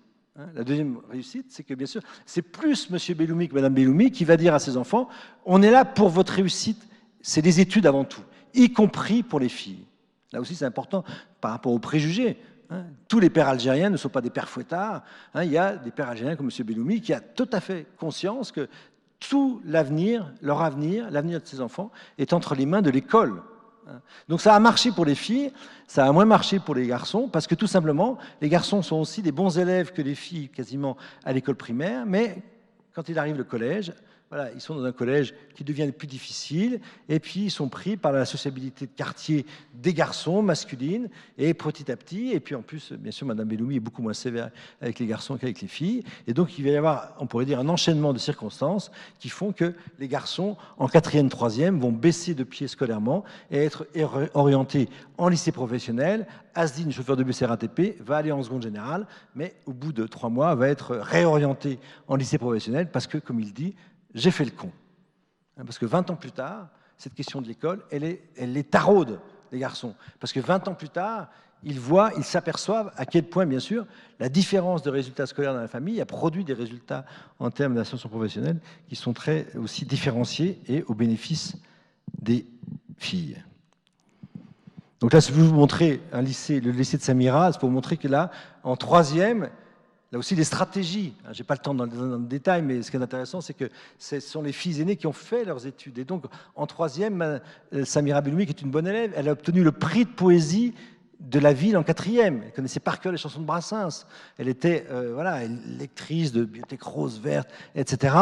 La deuxième réussite, c'est que bien sûr, c'est plus Monsieur Belloumi que Madame Belloumi qui va dire à ses enfants, on est là pour votre réussite, c'est des études avant tout, y compris pour les filles. Là aussi, c'est important par rapport aux préjugés. Tous les pères algériens ne sont pas des pères fouettards. Il y a des pères algériens comme M. Belloumi qui a tout à fait conscience que tout l'avenir, leur avenir, l'avenir de ses enfants, est entre les mains de l'école. Donc ça a marché pour les filles, ça a moins marché pour les garçons, parce que tout simplement, les garçons sont aussi des bons élèves que les filles quasiment à l'école primaire, mais quand il arrive le collège, voilà, ils sont dans un collège qui devient plus difficile, et puis ils sont pris par la sociabilité de quartier des garçons masculines, et petit à petit, et puis en plus, bien sûr, Madame Belloumi est beaucoup moins sévère avec les garçons qu'avec les filles, et donc il va y avoir, on pourrait dire, un enchaînement de circonstances qui font que les garçons, en 4e, 3e, vont baisser de pied scolairement et être orientés en lycée professionnel. Asdine, chauffeur de bus RATP, va aller en seconde générale, mais au bout de 3 mois, va être réorienté en lycée professionnel parce que, comme il dit, j'ai fait le con. Parce que 20 ans plus tard, cette question de l'école, elle les taraude, les garçons. Parce que 20 ans plus tard, ils s'aperçoivent à quel point, bien sûr, la différence de résultats scolaires dans la famille a produit des résultats en termes d'ascension professionnelle qui sont très aussi différenciés et au bénéfice des filles. Donc là, si vous montrez un lycée, le lycée de Samira, c'est pour vous montrer que là, en 3e, là aussi, les stratégies. Je n'ai pas le temps dans le détail, mais ce qui est intéressant, c'est que ce sont les filles aînées qui ont fait leurs études. Et donc, en 3e, Samira Belloumi, qui est une bonne élève, elle a obtenu le prix de poésie de la ville en 4e. Elle connaissait par cœur les chansons de Brassens. Elle était voilà, lectrice de Bibliothèque Rose, Verte, etc.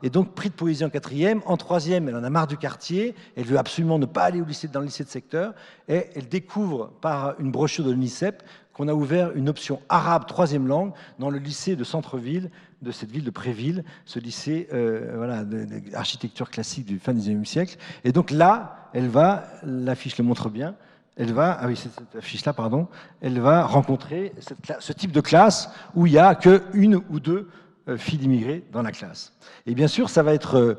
Et donc, prix de poésie en 4e. En 3e, elle en a marre du quartier. Elle veut absolument ne pas aller dans le lycée de secteur. Et elle découvre par une brochure de l'UNICEF qu'on a ouvert une option arabe 3e langue dans le lycée de centre-ville de cette ville de Préville, ce lycée voilà, d'architecture classique du fin 19e siècle. Et donc là, elle va, l'affiche le montre bien, elle va, ah oui, c'est cette affiche-là, pardon, elle va rencontrer ce type de classe où il n'y a qu'une ou deux filles d'immigrés dans la classe. Et bien sûr, ça va être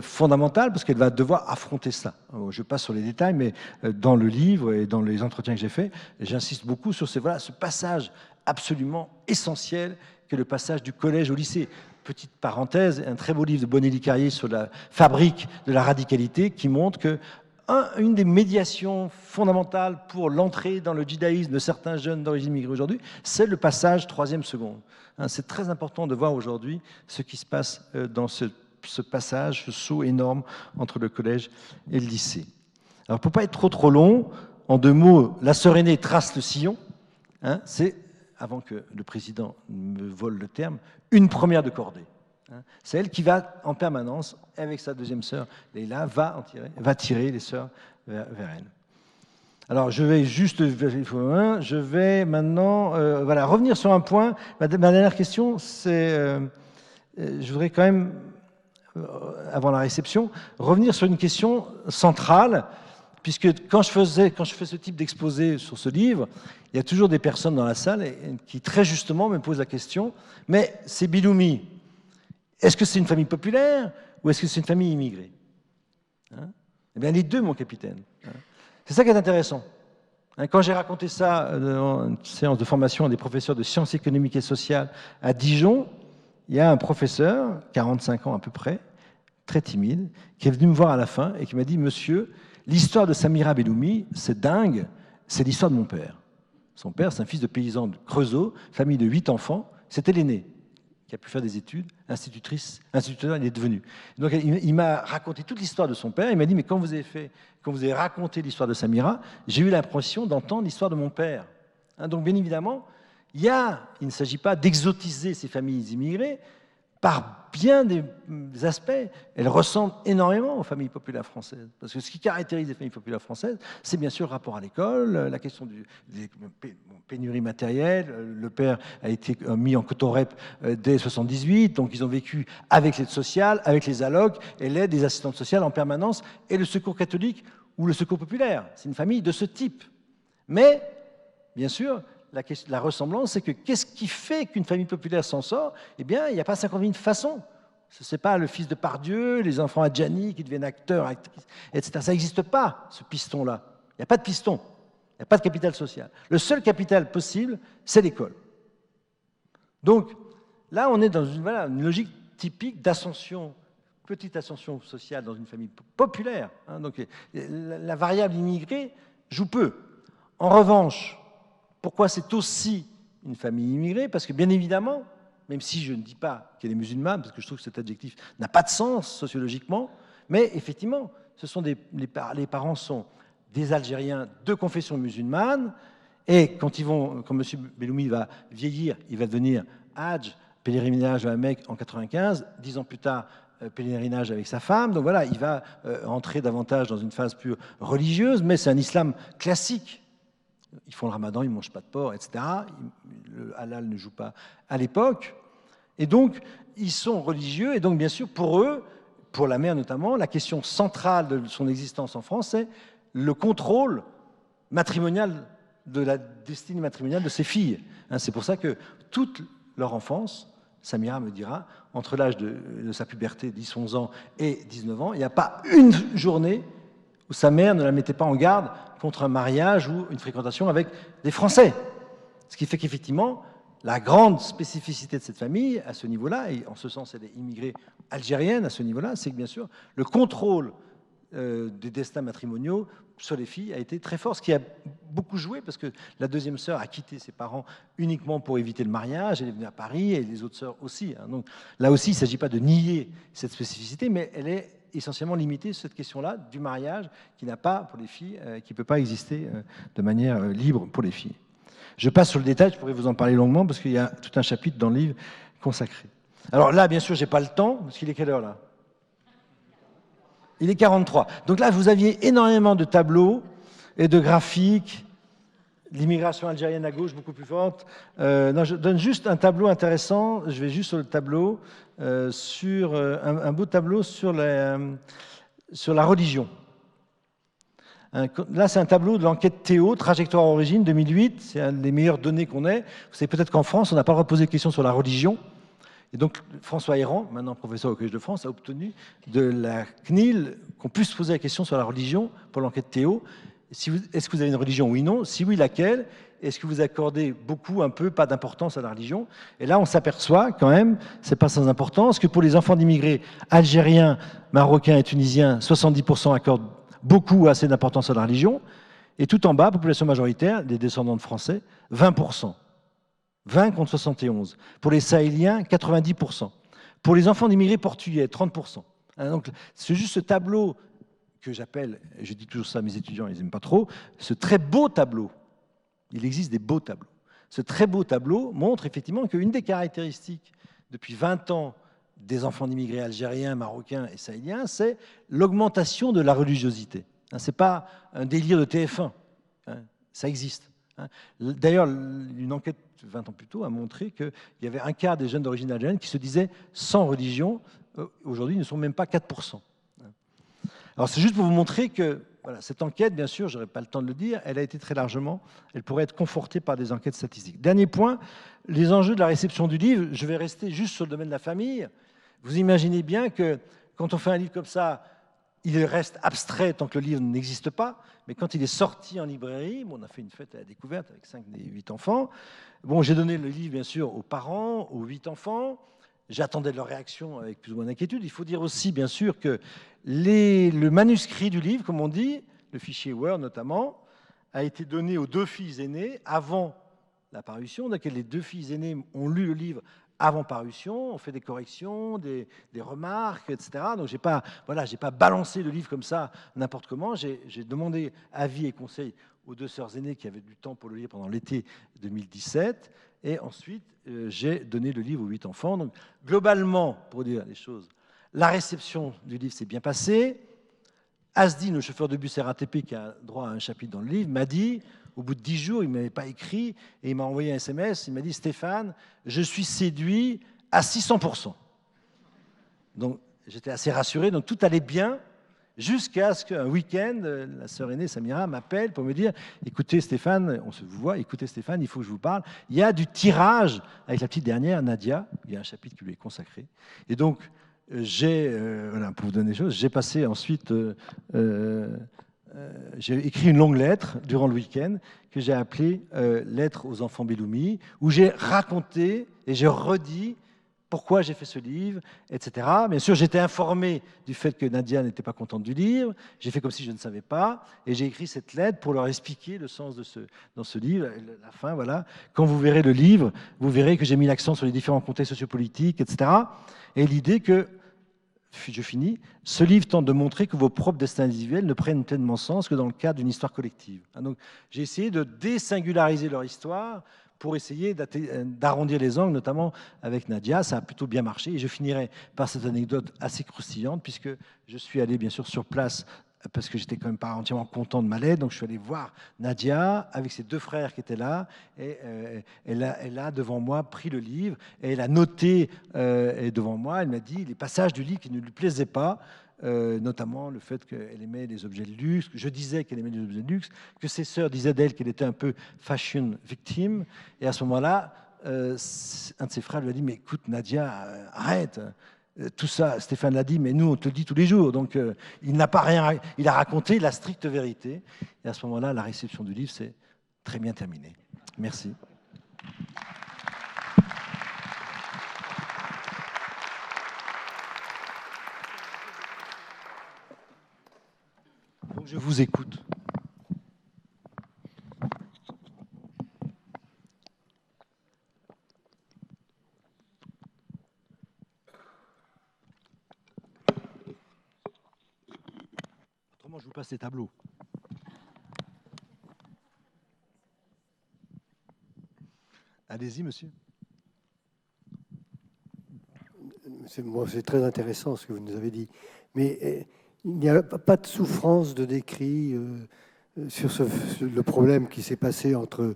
fondamentale parce qu'elle va devoir affronter ça. Je passe sur les détails, mais dans le livre et dans les entretiens que j'ai faits, j'insiste beaucoup sur voilà, ce passage absolument essentiel que le passage du collège au lycée. Petite parenthèse, un très beau livre de Bonelli-Carrier sur la fabrique de la radicalité qui montre que une des médiations fondamentales pour l'entrée dans le judaïsme de certains jeunes d'origine immigrée aujourd'hui, c'est le passage 3e seconde. C'est très important de voir aujourd'hui ce qui se passe dans ce passage, ce saut énorme entre le collège et le lycée. Alors, pour ne pas être trop long, en 2 mots, la sœur aînée trace le sillon. C'est, avant que le président me vole le terme, une première de cordée. C'est elle qui va en permanence, avec sa 2e sœur, Leila, va tirer les sœurs vers elle. Alors, je vais juste, je vais maintenant voilà, revenir sur un point. Ma dernière question, c'est, je voudrais quand même, avant la réception, revenir sur une question centrale, puisque quand je fais ce type d'exposé sur ce livre, il y a toujours des personnes dans la salle qui très justement me posent la question, mais c'est Biloumi, est-ce que c'est une famille populaire ou est-ce que c'est une famille immigrée? Hein? Eh bien, les deux, mon capitaine. C'est ça qui est intéressant. Quand j'ai raconté ça dans une séance de formation à des professeurs de sciences économiques et sociales à Dijon, il y a un professeur, 45 ans à peu près, très timide, qui est venu me voir à la fin et qui m'a dit « Monsieur, l'histoire de Samira Belloumi, c'est dingue, c'est l'histoire de mon père. Son père, c'est un fils de paysan de Creusot, famille de 8 enfants, c'était l'aîné qui a pu faire des études, instituteur, il est devenu. Donc il m'a raconté toute l'histoire de son père, il m'a dit « Mais quand vous avez raconté l'histoire de Samira, j'ai eu l'impression d'entendre l'histoire de mon père. » Donc bien évidemment, il ne s'agit pas d'exotiser ces familles immigrées, par bien des aspects, elles ressemblent énormément aux familles populaires françaises. Parce que ce qui caractérise les familles populaires françaises, c'est bien sûr le rapport à l'école, la question des pénuries matérielles. Le père a été mis en cotorep dès 78, donc ils ont vécu avec l'aide sociale, avec les allocs et l'aide des assistantes sociales en permanence, et le secours catholique ou le secours populaire. C'est une famille de ce type. Mais, bien sûr, la ressemblance, c'est que qu'est-ce qui fait qu'une famille populaire s'en sort? Eh bien, il n'y a pas 50 000 façons. Ce n'est pas le fils de Pardieu, les enfants Adjani qui deviennent acteurs, actrices, etc. Ça n'existe pas, ce piston-là. Il n'y a pas de piston. Il n'y a pas de capital social. Le seul capital possible, c'est l'école. Donc, là, on est dans une logique typique d'ascension, petite ascension sociale dans une famille populaire. Donc, la variable immigrée joue peu. En revanche, pourquoi c'est aussi une famille immigrée? Parce que bien évidemment, même si je ne dis pas qu'elle est musulmane, parce que je trouve que cet adjectif n'a pas de sens sociologiquement, mais effectivement, les parents sont des Algériens de confession musulmane, et quand M. Belloumi va vieillir, il va devenir Hajj, pèlerinage à la Mecque en 95, 10 ans plus tard, pèlerinage avec sa femme. Donc voilà, il va entrer davantage dans une phase plus religieuse, mais c'est un islam classique. Ils font le ramadan, ils ne mangent pas de porc, etc. Le halal ne joue pas à l'époque. Et donc, ils sont religieux. Et donc, bien sûr, pour eux, pour la mère notamment, la question centrale de son existence en France, c'est le contrôle matrimonial, de la destinée matrimoniale de ses filles. C'est pour ça que toute leur enfance, Samira me dira, entre l'âge de sa puberté, 10-11 ans, et 19 ans, il n'y a pas une journée où sa mère ne la mettait pas en garde contre un mariage ou une fréquentation avec des Français. Ce qui fait qu'effectivement, la grande spécificité de cette famille, à ce niveau-là, et en ce sens elle est immigrée algérienne à ce niveau-là, c'est que bien sûr, le contrôle des destins matrimoniaux sur les filles a été très fort, ce qui a beaucoup joué, parce que la deuxième sœur a quitté ses parents uniquement pour éviter le mariage, elle est venue à Paris, et les autres sœurs aussi. Donc là aussi, il ne s'agit pas de nier cette spécificité, mais elle est essentiellement limitée sur cette question-là du mariage qui n'a pas, pour les filles, qui ne peut pas exister de manière libre pour les filles. Je passe sur le détail, je pourrais vous en parler longuement, parce qu'il y a tout un chapitre dans le livre consacré. Alors là, bien sûr, je n'ai pas le temps, parce qu'il est quelle heure là? Il est 43. Donc là, vous aviez énormément de tableaux et de graphiques, l'immigration algérienne à gauche beaucoup plus forte. Non, je donne juste un tableau intéressant, je vais juste sur le tableau, sur un beau tableau sur la religion. Là, c'est un tableau de l'enquête Théo, Trajectoire Origine, 2008. C'est une des meilleures données qu'on ait. Vous savez peut-être qu'en France, on n'a pas le droit de poser de questions sur la religion. Et donc, François Héran, maintenant professeur au Collège de France, a obtenu de la CNIL qu'on puisse poser la question sur la religion pour l'enquête Théo. Est-ce que vous avez une religion, oui ou non? Si oui, laquelle? Est-ce que vous accordez beaucoup, un peu, pas d'importance à la religion? Et là, on s'aperçoit quand même, c'est pas sans importance, que pour les enfants d'immigrés algériens, marocains et tunisiens, 70% accordent beaucoup, assez d'importance à la religion. Et tout en bas, population majoritaire, des descendants de Français, 20%. 20 contre 71. Pour les Sahéliens, 90%. Pour les enfants d'immigrés portugais, 30%. Donc, c'est juste ce tableau que j'appelle, je dis toujours ça à mes étudiants, ils n'aiment pas trop, ce très beau tableau. Il existe des beaux tableaux. Ce très beau tableau montre effectivement qu'une des caractéristiques depuis 20 ans des enfants d'immigrés algériens, marocains et sahéliens, c'est l'augmentation de la religiosité. Ce n'est pas un délire de TF1. hein. Ça existe. Hein. D'ailleurs, une enquête 20 ans plus tôt a montré qu'il y avait un quart des jeunes d'origine algérienne qui se disaient sans religion. Aujourd'hui, ils ne sont même pas 4%. Alors, c'est juste pour vous montrer que voilà, cette enquête, bien sûr, je n'aurai pas le temps de le dire, elle a été très largement, elle pourrait être confortée par des enquêtes statistiques. Dernier point, les enjeux de la réception du livre. Je vais rester juste sur le domaine de la famille. Vous imaginez bien que quand on fait un livre comme ça, il reste abstrait tant que le livre n'existe pas, mais quand il est sorti en librairie, bon, on a fait une fête à la découverte avec 5 des 8 enfants. Bon, j'ai donné le livre, bien sûr, aux parents, aux 8 enfants. J'attendais leur réaction avec plus ou moins d'inquiétude. Il faut dire aussi, bien sûr, que le manuscrit du livre, comme on dit, le fichier Word notamment, a été donné aux 2 filles aînées avant la parution, dans laquelle les 2 filles aînées ont lu le livre avant parution, on fait des corrections, des remarques, etc. Donc, je n'ai pas balancé le livre comme ça n'importe comment. J'ai demandé avis et conseil aux 2 sœurs aînées qui avaient du temps pour le lire pendant l'été 2017. Et ensuite, j'ai donné le livre aux 8 enfants. Donc, globalement, pour dire les choses, la réception du livre s'est bien passée. Asdin, le chauffeur de bus RATP qui a droit à un chapitre dans le livre, m'a dit, au bout de 10 jours, il ne m'avait pas écrit, et il m'a envoyé un SMS, il m'a dit « Stéphane, je suis séduit à 600%. » Donc, j'étais assez rassuré, donc tout allait bien, jusqu'à ce qu'un week-end, la sœur aînée, Samira, m'appelle pour me dire « Écoutez Stéphane, on se vous voit, écoutez Stéphane, il faut que je vous parle. Il y a du tirage avec la petite dernière, Nadia, il y a un chapitre qui lui est consacré. » Et donc, voilà, pour vous donner des choses, j'ai passé ensuite, j'ai écrit une longue lettre durant le week-end que j'ai appelée Lettre aux enfants Belloumi, où j'ai raconté et j'ai redit pourquoi j'ai fait ce livre, etc. Bien sûr, j'étais informé du fait que Nadia n'était pas contente du livre, j'ai fait comme si je ne savais pas, et j'ai écrit cette lettre pour leur expliquer le sens dans ce livre, la fin, voilà. Quand vous verrez le livre, vous verrez que j'ai mis l'accent sur les différents contextes sociopolitiques, etc. Et l'idée que, je finis, ce livre tente de montrer que vos propres destins individuels ne prennent pleinement sens que dans le cadre d'une histoire collective. Donc, j'ai essayé de désingulariser leur histoire pour essayer d'arrondir les angles, notamment avec Nadia. Ça a plutôt bien marché. Et je finirai par cette anecdote assez croustillante, puisque je suis allé, bien sûr, sur place, parce que j'étais quand même pas entièrement content de ma lettre. Donc, je suis allé voir Nadia avec ses 2 frères qui étaient là. Et elle a, devant moi, pris le livre. Et elle a noté devant moi, elle m'a dit les passages du livre qui ne lui plaisaient pas, notamment le fait qu'elle aimait les objets de luxe, que je disais qu'elle aimait les objets de luxe, que ses sœurs disaient d'elle qu'elle était un peu fashion victime. Et à ce moment-là, un de ses frères lui a dit « Mais écoute, Nadia, arrête !» Tout ça, Stéphane l'a dit, mais nous, on te le dit tous les jours. Donc, il n'a pas rien. Il a raconté la stricte vérité. Et à ce moment-là, la réception du livre s'est très bien terminée. Merci. Donc, je vous écoute. Autrement, je vous passe les tableaux. Allez-y, monsieur. C'est très intéressant ce que vous nous avez dit. Mais il n'y a pas de souffrance de décrit sur le problème qui s'est passé entre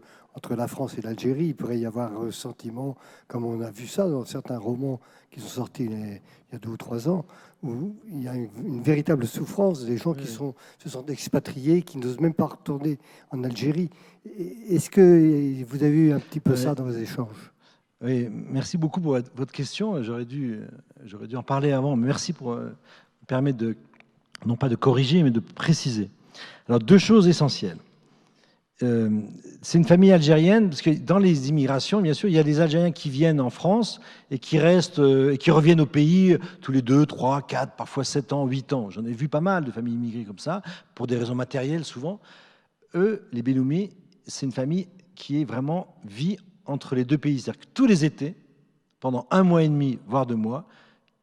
la France et l'Algérie. Il pourrait y avoir un ressentiment, comme on a vu ça dans certains romans qui sont sortis il y a 2 ou 3 ans, où il y a une véritable souffrance des gens qui se sont expatriés, qui n'osent même pas retourner en Algérie. Est-ce que vous avez eu un petit peu ça dans vos échanges ? Oui, merci beaucoup pour votre question. J'aurais dû en parler avant. Merci pour me permettre non pas de corriger, mais de préciser. Alors, 2 choses essentielles. C'est une famille algérienne, parce que dans les immigrations, bien sûr, il y a des Algériens qui viennent en France et qui restent et qui reviennent au pays tous les 2, 3, 4, parfois 7 ans, 8 ans. J'en ai vu pas mal de familles immigrées comme ça, pour des raisons matérielles souvent. Eux, les Belloumi, c'est une famille qui est vraiment vit entre les 2 pays. C'est-à-dire que tous les étés, pendant 1 mois et demi, voire 2 mois,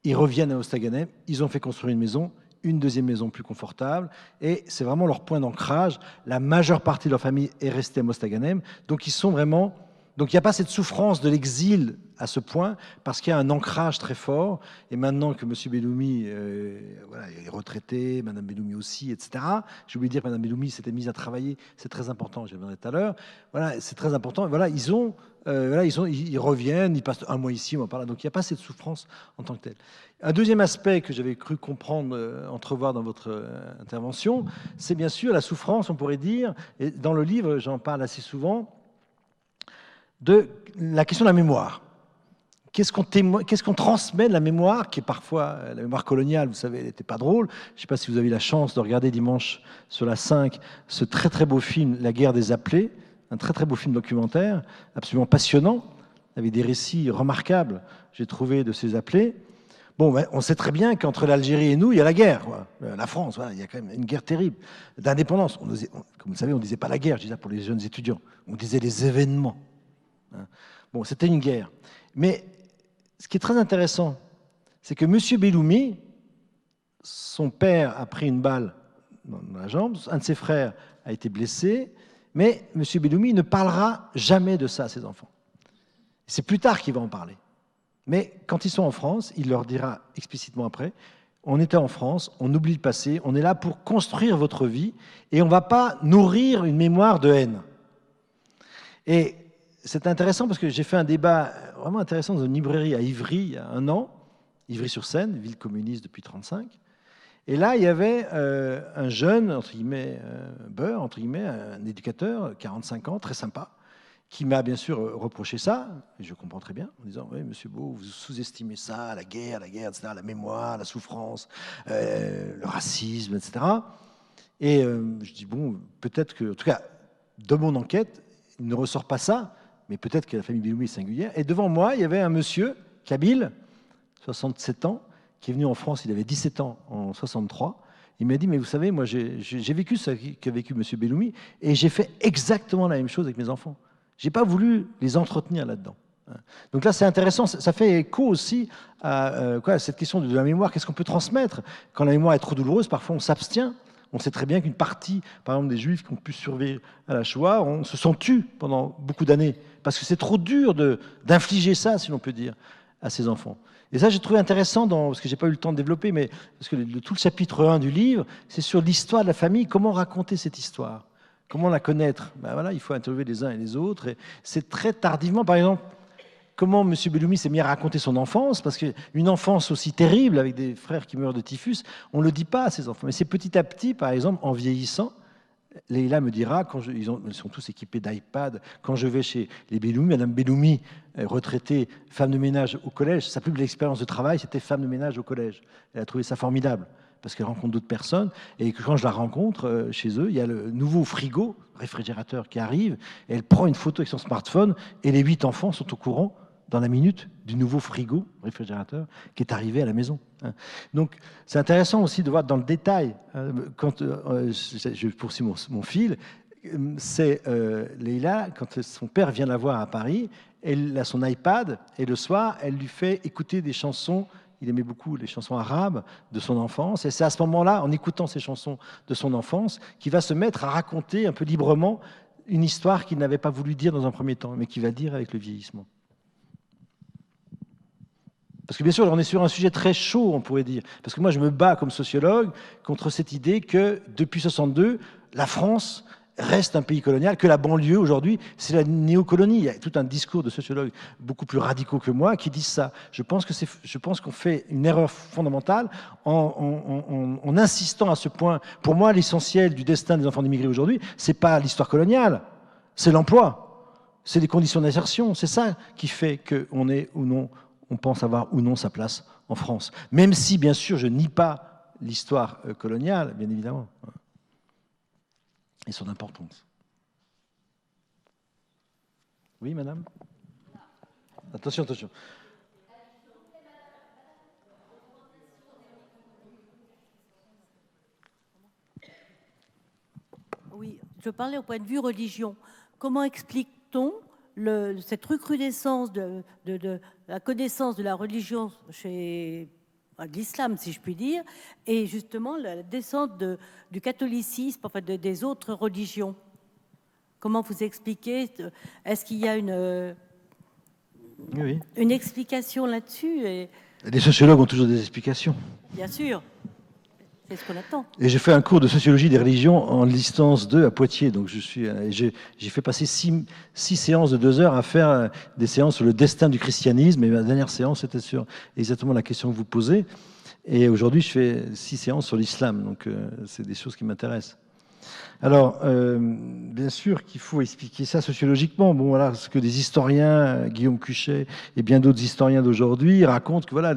ils reviennent à Ostaganem, ils ont fait construire une maison, une 2e maison plus confortable, et c'est vraiment leur point d'ancrage. La majeure partie de leur famille est restée à Mostaganem, donc ils sont vraiment Donc il n'y a pas cette souffrance de l'exil à ce point, parce qu'il y a un ancrage très fort. Et maintenant que M. Belloumi voilà, est retraité, Mme Belloumi aussi, etc. J'ai oublié de dire que Mme Belloumi s'était mise à travailler, c'est très important, j'y reviendrai tout à l'heure. Voilà, c'est très important. Voilà, ils reviennent, ils passent un mois ici, un mois par là. Donc il n'y a pas cette souffrance en tant que telle. Un deuxième aspect que j'avais cru comprendre, entrevoir dans votre intervention, c'est bien sûr la souffrance, on pourrait dire, et dans le livre, j'en parle assez souvent, de la question de la mémoire. Qu'est-ce qu'on transmet de la mémoire, qui est parfois la mémoire coloniale, vous savez, elle n'était pas drôle. Je ne sais pas si vous avez eu la chance de regarder dimanche sur la 5 ce très très beau film, La guerre des appelés, un très très beau film documentaire, absolument passionnant, avec des récits remarquables, j'ai trouvé, de ces appelés. Bon, ben, on sait très bien qu'entre l'Algérie et nous, il y a la guerre, quoi. La France, voilà, il y a quand même une guerre terrible d'indépendance. Comme vous savez, on ne disait pas la guerre, je dis ça pour les jeunes étudiants, on disait les événements. Bon, c'était une guerre. Mais ce qui est très intéressant, c'est que M. Belloumi, son père a pris une balle dans la jambe, un de ses frères a été blessé, mais M. Belloumi ne parlera jamais de ça à ses enfants. C'est plus tard qu'il va en parler. Mais quand ils sont en France, il leur dira explicitement après, on était en France, on oublie le passé, on est là pour construire votre vie et on ne va pas nourrir une mémoire de haine. Et c'est intéressant parce que j'ai fait un débat vraiment intéressant dans une librairie à Ivry il y a un an, Ivry-sur-Seine, ville communiste depuis 1935. Et là, il y avait un jeune, entre guillemets, beurre, entre guillemets, un éducateur, 45 ans, très sympa, qui m'a bien sûr reproché ça, et je comprends très bien, en disant, oui, monsieur Beau, vous sous-estimez ça, la guerre, etc., la mémoire, la souffrance, le racisme, etc. Et je dis, bon, peut-être que, en tout cas, de mon enquête, il ne ressort pas ça, mais peut-être que la famille Belloumi est singulière. Et devant moi, il y avait un monsieur, Kabyle, 67 ans, qui est venu en France, il avait 17 ans en 63. Il m'a dit, mais vous savez, moi j'ai vécu ce qu'a vécu M. Belloumi, et j'ai fait exactement la même chose avec mes enfants. Je n'ai pas voulu les entretenir là-dedans. Donc là, c'est intéressant, ça fait écho aussi à cette question de la mémoire, qu'est-ce qu'on peut transmettre? Quand la mémoire est trop douloureuse, parfois on s'abstient. On sait très bien qu'une partie, par exemple, des Juifs qui ont pu survivre à la Shoah, se sont tus pendant beaucoup d'années, parce que c'est trop dur d'infliger ça, si l'on peut dire, à ces enfants. Et ça, j'ai trouvé intéressant, parce que je n'ai pas eu le temps de développer, mais parce que tout le chapitre 1 du livre, c'est sur l'histoire de la famille, comment raconter cette histoire, comment la connaître. Ben voilà, il faut interviewer les uns et les autres. Et c'est très tardivement, par exemple, comment M. Belloumi s'est mis à raconter son enfance, parce qu'une enfance aussi terrible, avec des frères qui meurent de typhus, on ne le dit pas à ses enfants. Mais c'est petit à petit, par exemple, en vieillissant, Leïla me dira, ils sont tous équipés d'iPad, quand je vais chez les Belloumi, Madame Belloumi, retraitée, femme de ménage au collège, sa plus belle expérience de travail, c'était femme de ménage au collège. Elle a trouvé ça formidable, parce qu'elle rencontre d'autres personnes, et que quand je la rencontre chez eux, il y a le nouveau frigo, réfrigérateur qui arrive, et elle prend une photo avec son smartphone, et les 8 enfants sont au courant dans la minute du nouveau frigo, réfrigérateur, qui est arrivé à la maison. Donc, c'est intéressant aussi de voir dans le détail, quand je poursuis mon fil, c'est Leïla, quand son père vient la voir à Paris, elle a son iPad, et le soir, elle lui fait écouter des chansons, il aimait beaucoup les chansons arabes de son enfance, et c'est à ce moment-là, en écoutant ces chansons de son enfance, qu'il va se mettre à raconter un peu librement une histoire qu'il n'avait pas voulu dire dans un premier temps, mais qu'il va dire avec le vieillissement. Parce que bien sûr, on est sur un sujet très chaud, on pourrait dire. Parce que moi, je me bats comme sociologue contre cette idée que depuis 62, la France reste un pays colonial, que la banlieue aujourd'hui, c'est la néocolonie. Il y a tout un discours de sociologues beaucoup plus radicaux que moi qui disent ça. Je pense qu'on fait une erreur fondamentale en insistant à ce point. Pour moi, l'essentiel du destin des enfants d'immigrés aujourd'hui, c'est pas l'histoire coloniale, c'est l'emploi, c'est les conditions d'insertion. C'est ça qui fait qu'on est ou non, on pense avoir ou non sa place en France. Même si, bien sûr, je nie pas l'histoire coloniale, bien évidemment, et son importance. Oui, madame? Attention, attention. Oui, je parlais au point de vue religion. Comment explique-t-on cette recrudescence de la connaissance de la religion chez l'islam, si je puis dire, et justement la descente du catholicisme, enfin des autres religions? Comment vous expliquez? Est-ce qu'il y a Oui. une explication là-dessus? Les sociologues ont toujours des explications. Bien sûr, c'est ce qu'on attend. Et j'ai fait un cours de sociologie des religions en licence 2 à Poitiers. Donc j'ai fait passer 6 séances de 2 heures à faire des séances sur le destin du christianisme. Et ma dernière séance, c'était sur exactement la question que vous posez. Et aujourd'hui, je fais 6 séances sur l'islam. Donc c'est des choses qui m'intéressent. Alors, bien sûr qu'il faut expliquer ça sociologiquement. Bon, voilà, ce que des historiens, Guillaume Cuchet et bien d'autres historiens d'aujourd'hui racontent que voilà,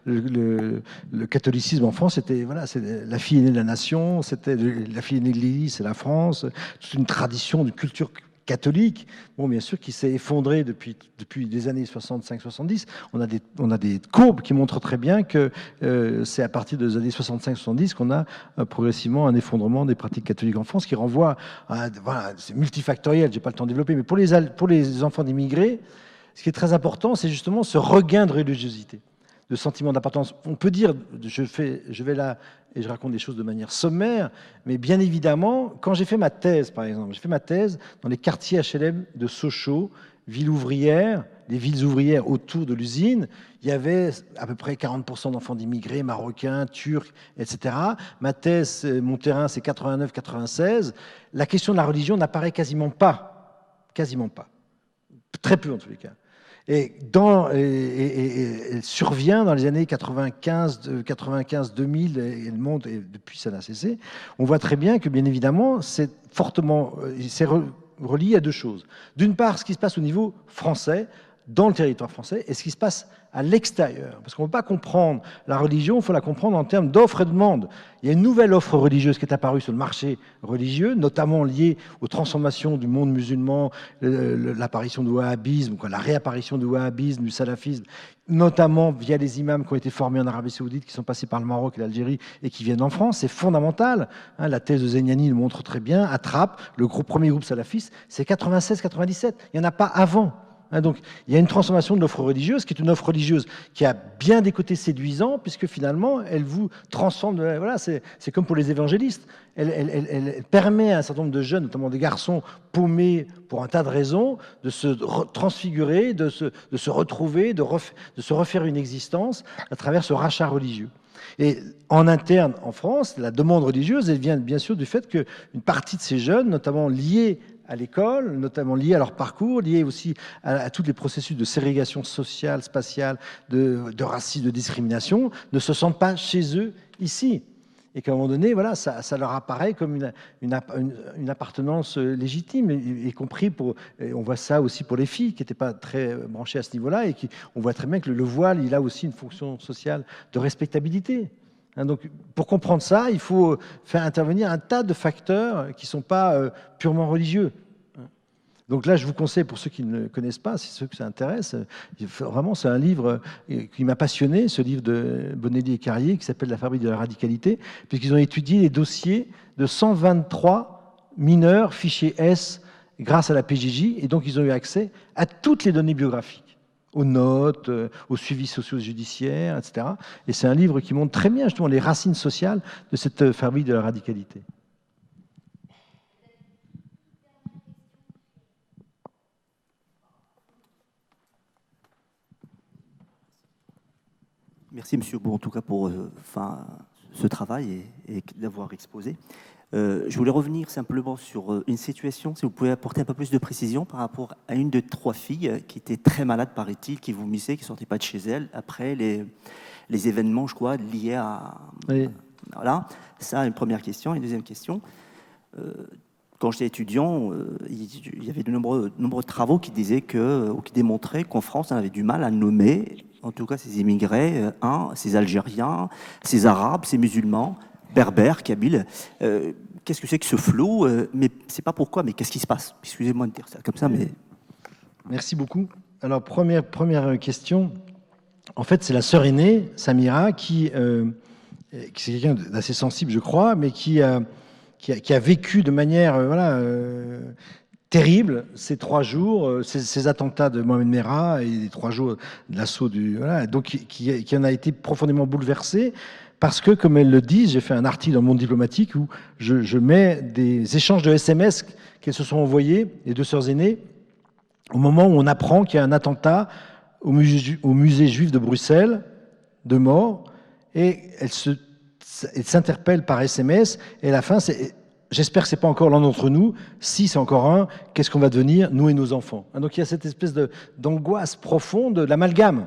le catholicisme en France, c'était voilà, c'est la fille aînée de la nation, c'était la fille aînée de l'Église, c'est la France, toute une tradition de culture catholique, bon, bien sûr, qui s'est effondré depuis les années 65-70. On a des courbes qui montrent très bien que c'est à partir des années 65-70 qu'on a progressivement un effondrement des pratiques catholiques en France qui renvoie à... Voilà, c'est multifactoriel, j'ai pas le temps de développer, mais pour les enfants d'immigrés, ce qui est très important, c'est justement ce regain de religiosité, de sentiment d'appartenance. On peut dire, je vais là et je raconte des choses de manière sommaire, mais bien évidemment, quand j'ai fait ma thèse, par exemple, j'ai fait ma thèse dans les quartiers HLM de Sochaux, ville ouvrière, les villes ouvrières autour de l'usine, il y avait à peu près 40% d'enfants d'immigrés, marocains, turcs, etc. Ma thèse, mon terrain, c'est 89-96. La question de la religion n'apparaît quasiment pas. Quasiment pas. Très peu, en tous les cas. Et elle survient dans les années 95-2000, et le monde, et depuis ça n'a cessé. On voit très bien que, bien évidemment, c'est relié à 2 choses. D'une part, ce qui se passe au niveau français, dans le territoire français, et ce qui se passe à l'extérieur. Parce qu'on ne peut pas comprendre la religion, il faut la comprendre en termes d'offre et de demande. Il y a une nouvelle offre religieuse qui est apparue sur le marché religieux, notamment liée aux transformations du monde musulman, l'apparition du wahhabisme, la réapparition du wahhabisme, du salafisme, notamment via les imams qui ont été formés en Arabie Saoudite, qui sont passés par le Maroc et l'Algérie et qui viennent en France. C'est fondamental. La thèse de Zegnani le montre très bien. Attrape, le premier groupe salafiste, c'est 96-97. Il n'y en a pas avant. Donc, il y a une transformation de l'offre religieuse, qui est une offre religieuse qui a bien des côtés séduisants, puisque finalement, elle vous transforme. Voilà, c'est comme pour les évangélistes. Elle permet à un certain nombre de jeunes, notamment des garçons paumés pour un tas de raisons, de se transfigurer, de se retrouver, de se refaire une existence à travers ce rachat religieux. Et en interne, en France, la demande religieuse, elle vient bien sûr du fait qu'une partie de ces jeunes, notamment liés à l'école, notamment liés à leur parcours, liés aussi à tous les processus de ségrégation sociale, spatiale, de racisme, de discrimination, ne se sentent pas chez eux ici. Et qu'à un moment donné, voilà, ça leur apparaît comme une appartenance légitime, y compris on voit ça aussi pour les filles qui n'étaient pas très branchées à ce niveau-là, et on voit très bien que le voile, il a aussi une fonction sociale de respectabilité. Donc, pour comprendre ça, il faut faire intervenir un tas de facteurs qui ne sont pas purement religieux. Donc là, je vous conseille, pour ceux qui ne connaissent pas, si ceux que ça intéresse, vraiment, c'est un livre qui m'a passionné, ce livre de Bonelli et Carrier, qui s'appelle « La fabrique de la radicalité », puisqu'ils ont étudié les dossiers de 123 mineurs fichés S grâce à la PJJ, et donc ils ont eu accès à toutes les données biographiques, aux notes, aux suivis socio-judiciaires, etc. Et c'est un livre qui montre très bien justement les racines sociales de cette fabrique de la radicalité. Merci, monsieur Beau, en tout cas, pour ce travail et d'avoir exposé. Je voulais revenir simplement sur une situation, si vous pouvez apporter un peu plus de précision par rapport à une de 3 filles qui était très malade, paraît-il, qui vomissait, qui ne sortait pas de chez elle, après les événements, je crois, liés à... Oui. Voilà, ça, une première question. Et une deuxième question, quand j'étais étudiant, il y avait de nombreux travaux qui disaient ou qui démontraient qu'en France, on avait du mal à nommer, en tout cas ces immigrés, ces Algériens, ces Arabes, ces musulmans, berbères, kabyles. Qu'est-ce que c'est que ce flou? Mais c'est pas pourquoi, mais qu'est-ce qui se passe? Excusez-moi de dire ça comme ça, mais... Merci beaucoup. Alors, première question. En fait, c'est la sœur aînée, Samira, qui c'est quelqu'un d'assez sensible, je crois, mais qui a vécu de manière terrible ces 3 jours, ces attentats de Mohamed Merah et les 3 jours de l'assaut donc qui en a été profondément bouleversée. parce que, comme elles le disent, j'ai fait un article dans le Monde diplomatique où je mets des échanges de SMS qu'elles se sont envoyés, les deux sœurs aînées, au moment où on apprend qu'il y a un attentat au musée juif de Bruxelles, de mort, et elles s'interpellent par SMS, et à la fin, c'est j'espère que ce n'est pas encore l'un d'entre nous, si c'est encore un, qu'est-ce qu'on va devenir, nous et nos enfants. Donc il y a cette espèce d'angoisse profonde de l'amalgame.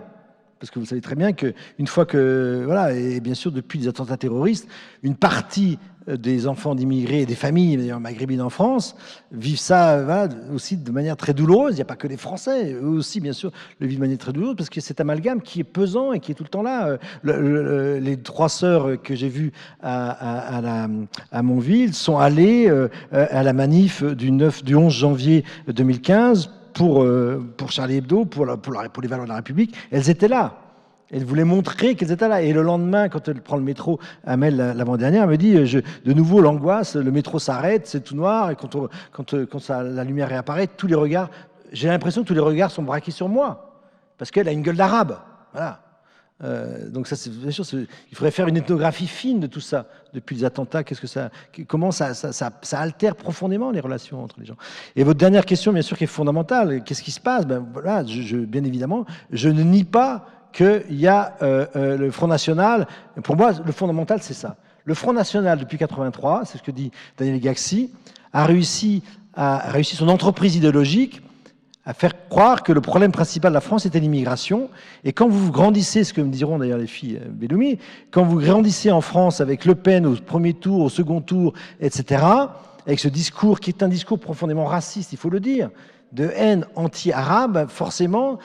Parce que vous savez très bien qu'une fois que, voilà, et bien sûr depuis les attentats terroristes, une partie des enfants d'immigrés et des familles d'ailleurs maghrébines en France vivent ça voilà, aussi de manière très douloureuse. Il n'y a pas que les Français, eux aussi bien sûr le vivent de manière très douloureuse parce que cet amalgame qui est pesant et qui est tout le temps là. Les trois sœurs que j'ai vues à Montville sont allées à la manif du 11 janvier 2015 pour Charlie Hebdo, pour les valeurs de la République. Elles étaient là. Elle voulait montrer qu'elles étaient là. Et le lendemain, quand elle prend le métro, Amel, l'avant-dernière, elle me dit, de nouveau, l'angoisse, le métro s'arrête, c'est tout noir, et quand la lumière réapparaît, tous les regards, j'ai l'impression que tous les regards sont braqués sur moi, parce qu'elle a une gueule d'arabe. Voilà. Donc ça, c'est bien sûr, il faudrait faire une ethnographie fine de tout ça, depuis les attentats, comment ça altère profondément les relations entre les gens. Et votre dernière question, bien sûr, qui est fondamentale, qu'est-ce qui se passe? Ben voilà, bien évidemment, je ne nie pas qu'il y a le Front National. Pour moi, le fondamental, c'est ça. Le Front National, depuis 1983, c'est ce que dit Daniel Gaxi, a réussi son entreprise idéologique à faire croire que le problème principal de la France était l'immigration. Et quand vous grandissez, ce que me diront d'ailleurs les filles Belloumi, quand vous grandissez en France avec Le Pen au premier tour, au second tour, etc., avec ce discours qui est un discours profondément raciste, il faut le dire, de haine anti-arabe, forcément,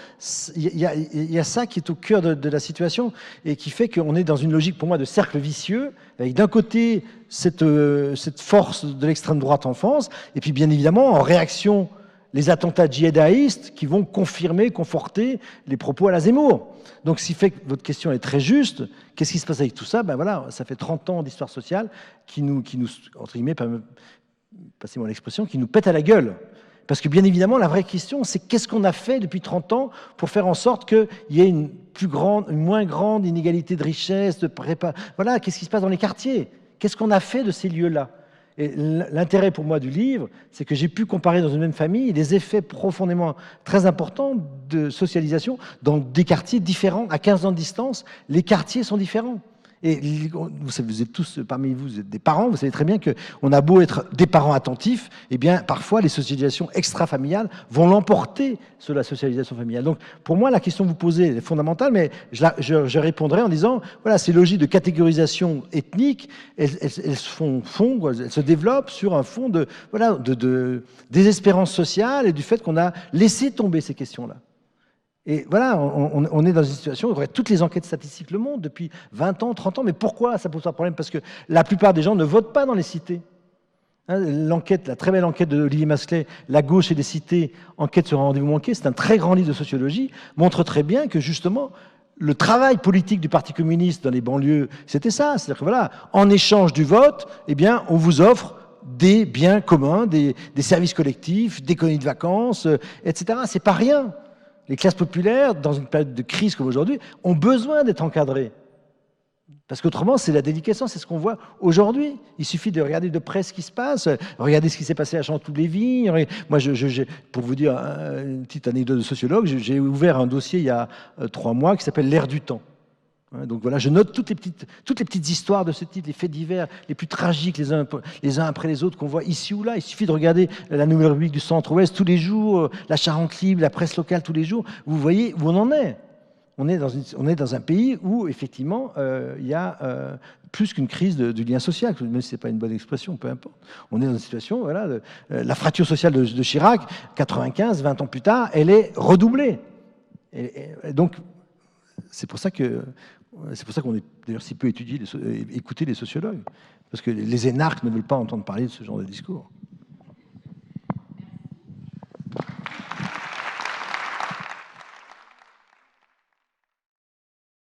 il y a ça qui est au cœur de la situation et qui fait qu'on est dans une logique, pour moi, de cercle vicieux, avec d'un côté cette force de l'extrême droite en France, et puis bien évidemment, en réaction, les attentats djihadistes qui vont confirmer, conforter les propos à la Zemmour. Donc, ce qui fait que votre question est très juste. Qu'est-ce qui se passe avec tout ça? Ben voilà, ça fait 30 ans d'histoire sociale qui nous entre guillemets, passez-moi l'expression, qui nous pète à la gueule. Parce que bien évidemment, la vraie question, c'est qu'est-ce qu'on a fait depuis 30 ans pour faire en sorte qu'il y ait une moins grande inégalité de richesse, voilà, qu'est-ce qui se passe dans les quartiers? Qu'est-ce qu'on a fait de ces lieux-là? Et l'intérêt pour moi du livre, c'est que j'ai pu comparer dans une même famille les effets profondément très importants de socialisation dans des quartiers différents. À 15 ans de distance, les quartiers sont différents. Et vous savez, vous êtes tous, parmi vous, vous êtes des parents, vous savez très bien qu'on a beau être des parents attentifs, eh bien, parfois, les socialisations extra-familiales vont l'emporter sur la socialisation familiale. Donc, pour moi, la question que vous posez est fondamentale, mais je répondrai en disant, voilà, ces logiques de catégorisation ethnique, elles se développent sur un fond de désespérance sociale et du fait qu'on a laissé tomber ces questions-là. Et voilà, on est dans une situation où toutes les enquêtes statistiques le montrent depuis 20 ans, 30 ans. Mais pourquoi ça pose un problème? Parce que la plupart des gens ne votent pas dans les cités. La très belle enquête de Olivier Masselet, La gauche et les cités, enquête sur un rendez-vous manqué, c'est un très grand livre de sociologie, montre très bien que justement, le travail politique du Parti communiste dans les banlieues, c'était ça. C'est-à-dire que voilà, en échange du vote, eh bien, on vous offre des biens communs, des services collectifs, des colonies de vacances, etc. C'est pas rien. Les classes populaires, dans une période de crise comme aujourd'hui, ont besoin d'être encadrées. Parce qu'autrement, c'est la déliquescence, c'est ce qu'on voit aujourd'hui. Il suffit de regarder de près ce qui se passe, regarder ce qui s'est passé à Chanteloup-Lévy. Moi, pour vous dire une petite anecdote de sociologue, j'ai ouvert un dossier il y a 3 mois qui s'appelle L'Air du temps. Donc voilà, je note toutes les petites histoires de ce type, les faits divers les plus tragiques les uns après les autres qu'on voit ici ou là. Il suffit de regarder la Nouvelle République du Centre-Ouest tous les jours, la Charente Libre, la presse locale tous les jours. Vous voyez où on en est. On est dans un pays où, effectivement, il y a plus qu'une crise du lien social, même si ce n'est pas une bonne expression, peu importe. On est dans une situation, voilà, la fracture sociale de Chirac, 95, 20 ans plus tard, elle est redoublée. Et donc, c'est pour ça qu'on est d'ailleurs si peu écouté les sociologues, parce que les énarques ne veulent pas entendre parler de ce genre de discours.